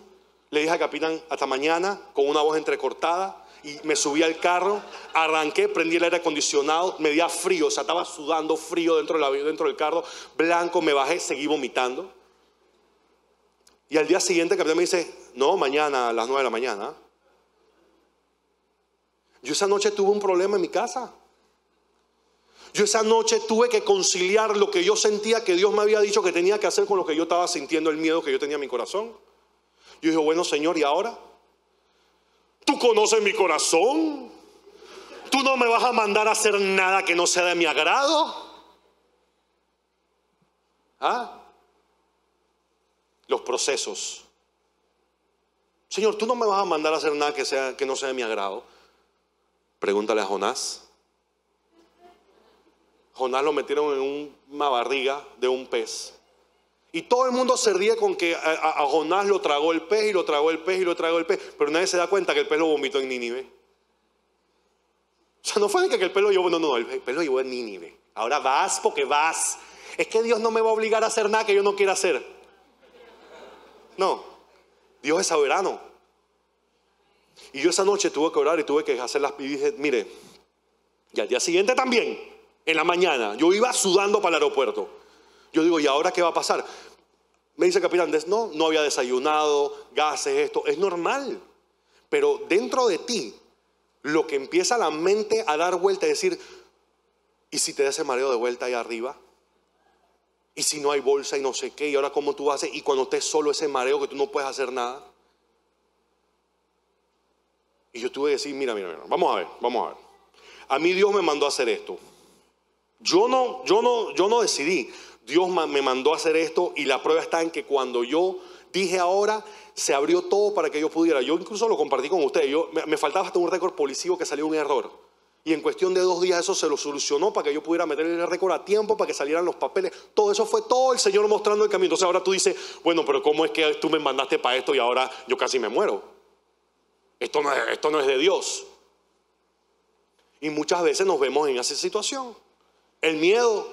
le dije al capitán, hasta mañana, con una voz entrecortada. Y me subí al carro, arranqué, prendí el aire acondicionado, me dio frío, o sea, estaba sudando frío dentro del avión, dentro del carro, blanco, me bajé, seguí vomitando. Y al día siguiente el capitán me dice, no, mañana a las 9 de la mañana. Yo esa noche tuve un problema en mi casa. Yo esa noche tuve que conciliar lo que yo sentía que Dios me había dicho que tenía que hacer con lo que yo estaba sintiendo, el miedo que yo tenía en mi corazón. Yo dije, bueno, Señor, ¿y ahora? Tú conoces mi corazón. Tú no me vas a mandar a hacer nada que no sea de mi agrado. Los procesos. Señor, tú no me vas a mandar a hacer nada que no sea de mi agrado. Pregúntale a Jonás. Jonás lo metieron en una barriga de un pez. Y todo el mundo se ríe con que a Jonás lo tragó el pez y lo tragó el pez y lo tragó el pez. Pero nadie se da cuenta que el pez lo vomitó en Nínive. O sea, no fue de que el pez lo llevó, no, el pez lo llevó en Nínive. Ahora vas porque vas. Es que Dios no me va a obligar a hacer nada que yo no quiera hacer. No, Dios es soberano. Y yo esa noche tuve que orar y tuve que hacer las... Y dije, mire, y al día siguiente también, en la mañana, yo iba sudando para el aeropuerto. Yo digo, ¿y ahora qué va a pasar? Me dice el capitán, no había desayunado, gases, esto, es normal. Pero dentro de ti, lo que empieza la mente a dar vuelta es decir, ¿y si te da ese mareo de vuelta ahí arriba? ¿Y si no hay bolsa y no sé qué? ¿Y ahora cómo tú haces? Y cuando estés solo ese mareo que tú no puedes hacer nada. Y yo tuve que decir, mira, vamos a ver. A mí Dios me mandó a hacer esto. Yo no decidí. Dios me mandó a hacer esto y la prueba está en que cuando yo dije ahora, se abrió todo para que yo pudiera. Yo incluso lo compartí con ustedes. Me faltaba hasta un récord policivo que salió un error. Y en cuestión de 2 días eso se lo solucionó para que yo pudiera meter el récord a tiempo, para que salieran los papeles. Todo eso fue todo el Señor mostrando el camino. Entonces ahora tú dices, bueno, pero ¿cómo es que tú me mandaste para esto y ahora yo casi me muero? Esto no es de Dios. Y muchas veces nos vemos en esa situación. El miedo,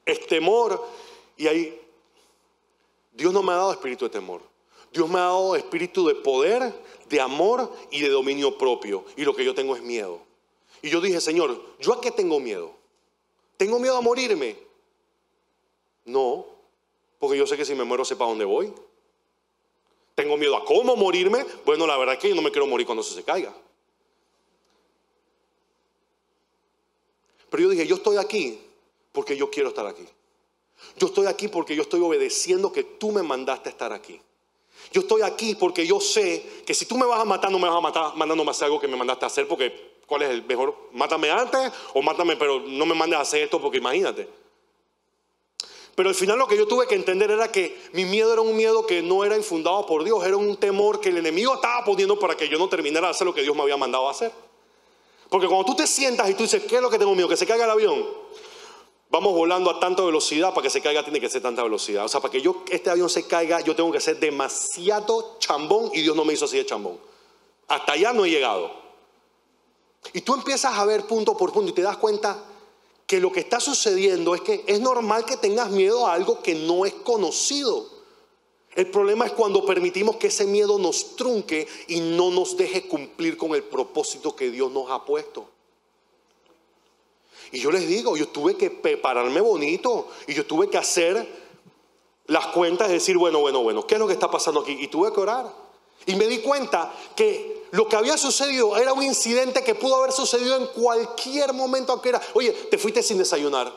el temor. Y ahí, Dios no me ha dado espíritu de temor. Dios me ha dado espíritu de poder, de amor y de dominio propio. Y lo que yo tengo es miedo. Y yo dije, Señor, ¿yo a qué tengo miedo? ¿Tengo miedo a morirme? No, porque yo sé que si me muero sé para dónde voy. ¿Tengo miedo a cómo morirme? Bueno, la verdad es que yo no me quiero morir cuando se caiga. Pero yo dije, yo estoy aquí porque yo quiero estar aquí. Yo estoy aquí porque yo estoy obedeciendo que tú me mandaste a estar aquí. Yo estoy aquí porque yo sé que si tú me vas a matar, no me vas a matar mandándome a hacer algo que me mandaste a hacer, porque ¿cuál es el mejor? Mátame antes o mátame, pero no me mandes a hacer esto porque imagínate. Pero al final lo que yo tuve que entender era que mi miedo era un miedo que no era infundado por Dios, era un temor que el enemigo estaba poniendo para que yo no terminara de hacer lo que Dios me había mandado a hacer. Porque cuando tú te sientas y tú dices, ¿qué es lo que tengo miedo? Que se caiga el avión. Vamos volando a tanta velocidad, para que se caiga tiene que ser tanta velocidad. O sea, para que este avión se caiga, yo tengo que ser demasiado chambón y Dios no me hizo así de chambón. Hasta allá no he llegado. Y tú empiezas a ver punto por punto y te das cuenta que lo que está sucediendo es que es normal que tengas miedo a algo que no es conocido. El problema es cuando permitimos que ese miedo nos trunque y no nos deje cumplir con el propósito que Dios nos ha puesto. Y yo les digo, yo tuve que prepararme bonito y yo tuve que hacer las cuentas y decir, bueno, ¿qué es lo que está pasando aquí? Y tuve que orar. Y me di cuenta que lo que había sucedido era un incidente que pudo haber sucedido en cualquier momento, aunque era, oye, te fuiste sin desayunar.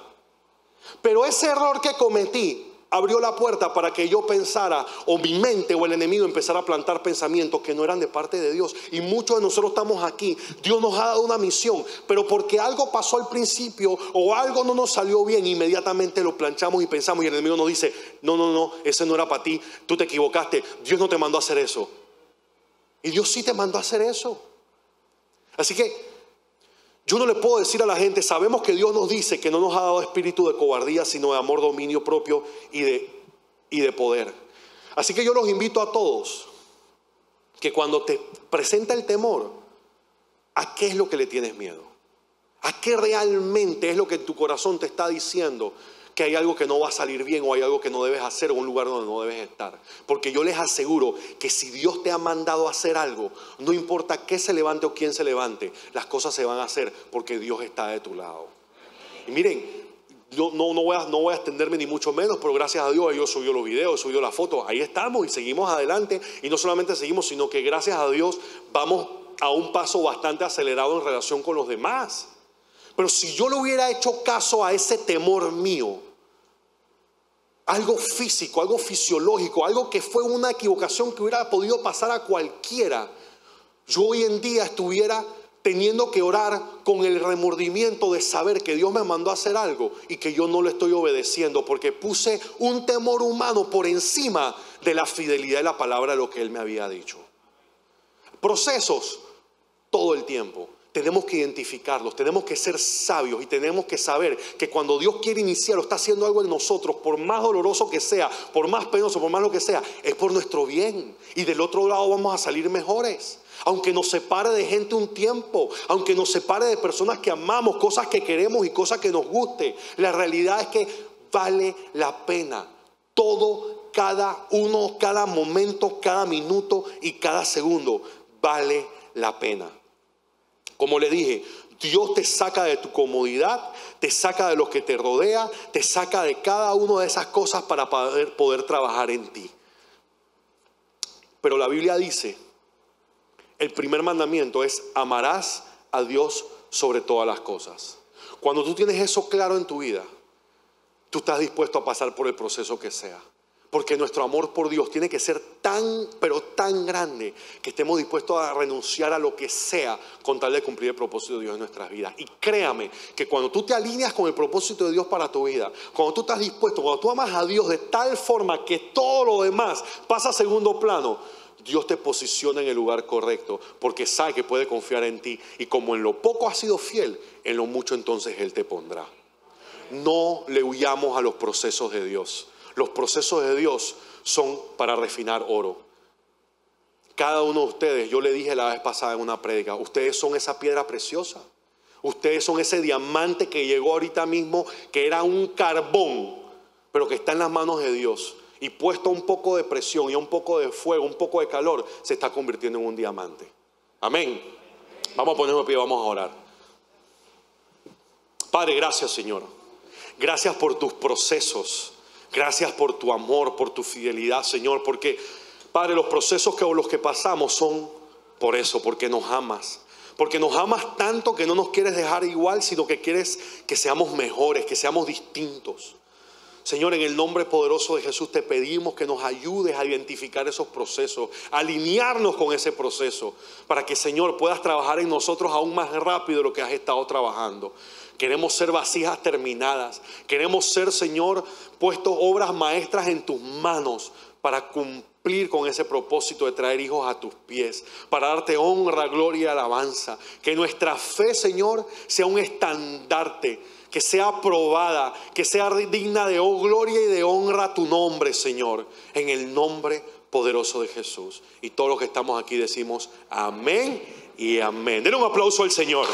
Pero ese error que cometí abrió la puerta para que yo pensara, o mi mente o el enemigo empezara a plantar pensamientos que no eran de parte de Dios. Y muchos de nosotros estamos aquí. Dios nos ha dado una misión, pero porque algo pasó al principio o algo no nos salió bien, inmediatamente lo planchamos y pensamos y el enemigo nos dice, no, ese no era para ti, tú te equivocaste, Dios no te mandó a hacer eso. Y Dios sí te mandó a hacer eso. Así que yo no le puedo decir a la gente, sabemos que Dios nos dice que no nos ha dado espíritu de cobardía, sino de amor, dominio propio y de poder. Así que yo los invito a todos que cuando te presenta el temor, ¿a qué es lo que le tienes miedo? ¿A qué realmente es lo que tu corazón te está diciendo? Que hay algo que no va a salir bien o hay algo que no debes hacer o un lugar donde no debes estar. Porque yo les aseguro que si Dios te ha mandado a hacer algo, no importa qué se levante o quién se levante, las cosas se van a hacer porque Dios está de tu lado. Y miren, yo no voy a extenderme ni mucho menos, pero gracias a Dios yo subí los videos, subí las fotos, ahí estamos y seguimos adelante. Y no solamente seguimos, sino que gracias a Dios vamos a un paso bastante acelerado en relación con los demás. Pero si yo le hubiera hecho caso a ese temor mío, algo físico, algo fisiológico, algo que fue una equivocación que hubiera podido pasar a cualquiera, yo hoy en día estuviera teniendo que orar con el remordimiento de saber que Dios me mandó a hacer algo y que yo no le estoy obedeciendo porque puse un temor humano por encima de la fidelidad de la palabra de lo que Él me había dicho. Procesos todo el tiempo. Tenemos que identificarlos, tenemos que ser sabios y tenemos que saber que cuando Dios quiere iniciar o está haciendo algo en nosotros, por más doloroso que sea, por más penoso, por más lo que sea, es por nuestro bien. Y del otro lado vamos a salir mejores. Aunque nos separe de gente un tiempo, aunque nos separe de personas que amamos, cosas que queremos y cosas que nos guste, la realidad es que vale la pena. Todo, cada uno, cada momento, cada minuto y cada segundo vale la pena. Como le dije, Dios te saca de tu comodidad, te saca de lo que te rodea, te saca de cada una de esas cosas para poder trabajar en ti. Pero la Biblia dice, el primer mandamiento es amarás a Dios sobre todas las cosas. Cuando tú tienes eso claro en tu vida, tú estás dispuesto a pasar por el proceso que sea. Porque nuestro amor por Dios tiene que ser tan, pero tan grande que estemos dispuestos a renunciar a lo que sea con tal de cumplir el propósito de Dios en nuestras vidas. Y créame que cuando tú te alineas con el propósito de Dios para tu vida, cuando tú estás dispuesto, cuando tú amas a Dios de tal forma que todo lo demás pasa a segundo plano, Dios te posiciona en el lugar correcto porque sabe que puede confiar en ti. Y como en lo poco has sido fiel, en lo mucho entonces Él te pondrá. No le huyamos a los procesos de Dios. Los procesos de Dios son para refinar oro. Cada uno de ustedes, yo le dije la vez pasada en una prédica, ustedes son esa piedra preciosa. Ustedes son ese diamante que llegó ahorita mismo, que era un carbón, pero que está en las manos de Dios. Y puesto a un poco de presión y a un poco de fuego, un poco de calor, se está convirtiendo en un diamante. Amén. Vamos a ponernos de pie, vamos a orar. Padre, gracias, Señor. Gracias por tus procesos. Gracias por tu amor, por tu fidelidad, Señor. Porque, Padre, los procesos que los que pasamos son por eso, porque nos amas. Porque nos amas tanto que no nos quieres dejar igual, sino que quieres que seamos mejores, que seamos distintos. Señor, en el nombre poderoso de Jesús te pedimos que nos ayudes a identificar esos procesos, a alinearnos con ese proceso, para que, Señor, puedas trabajar en nosotros aún más rápido de lo que has estado trabajando. Queremos ser vasijas terminadas. Queremos ser, Señor, puestos obras maestras en tus manos para cumplir con ese propósito de traer hijos a tus pies, para darte honra, gloria y alabanza. Que nuestra fe, Señor, sea un estandarte, que sea aprobada, que sea digna de gloria y de honra a tu nombre, Señor, en el nombre poderoso de Jesús. Y todos los que estamos aquí decimos amén y amén. Denle un aplauso al Señor.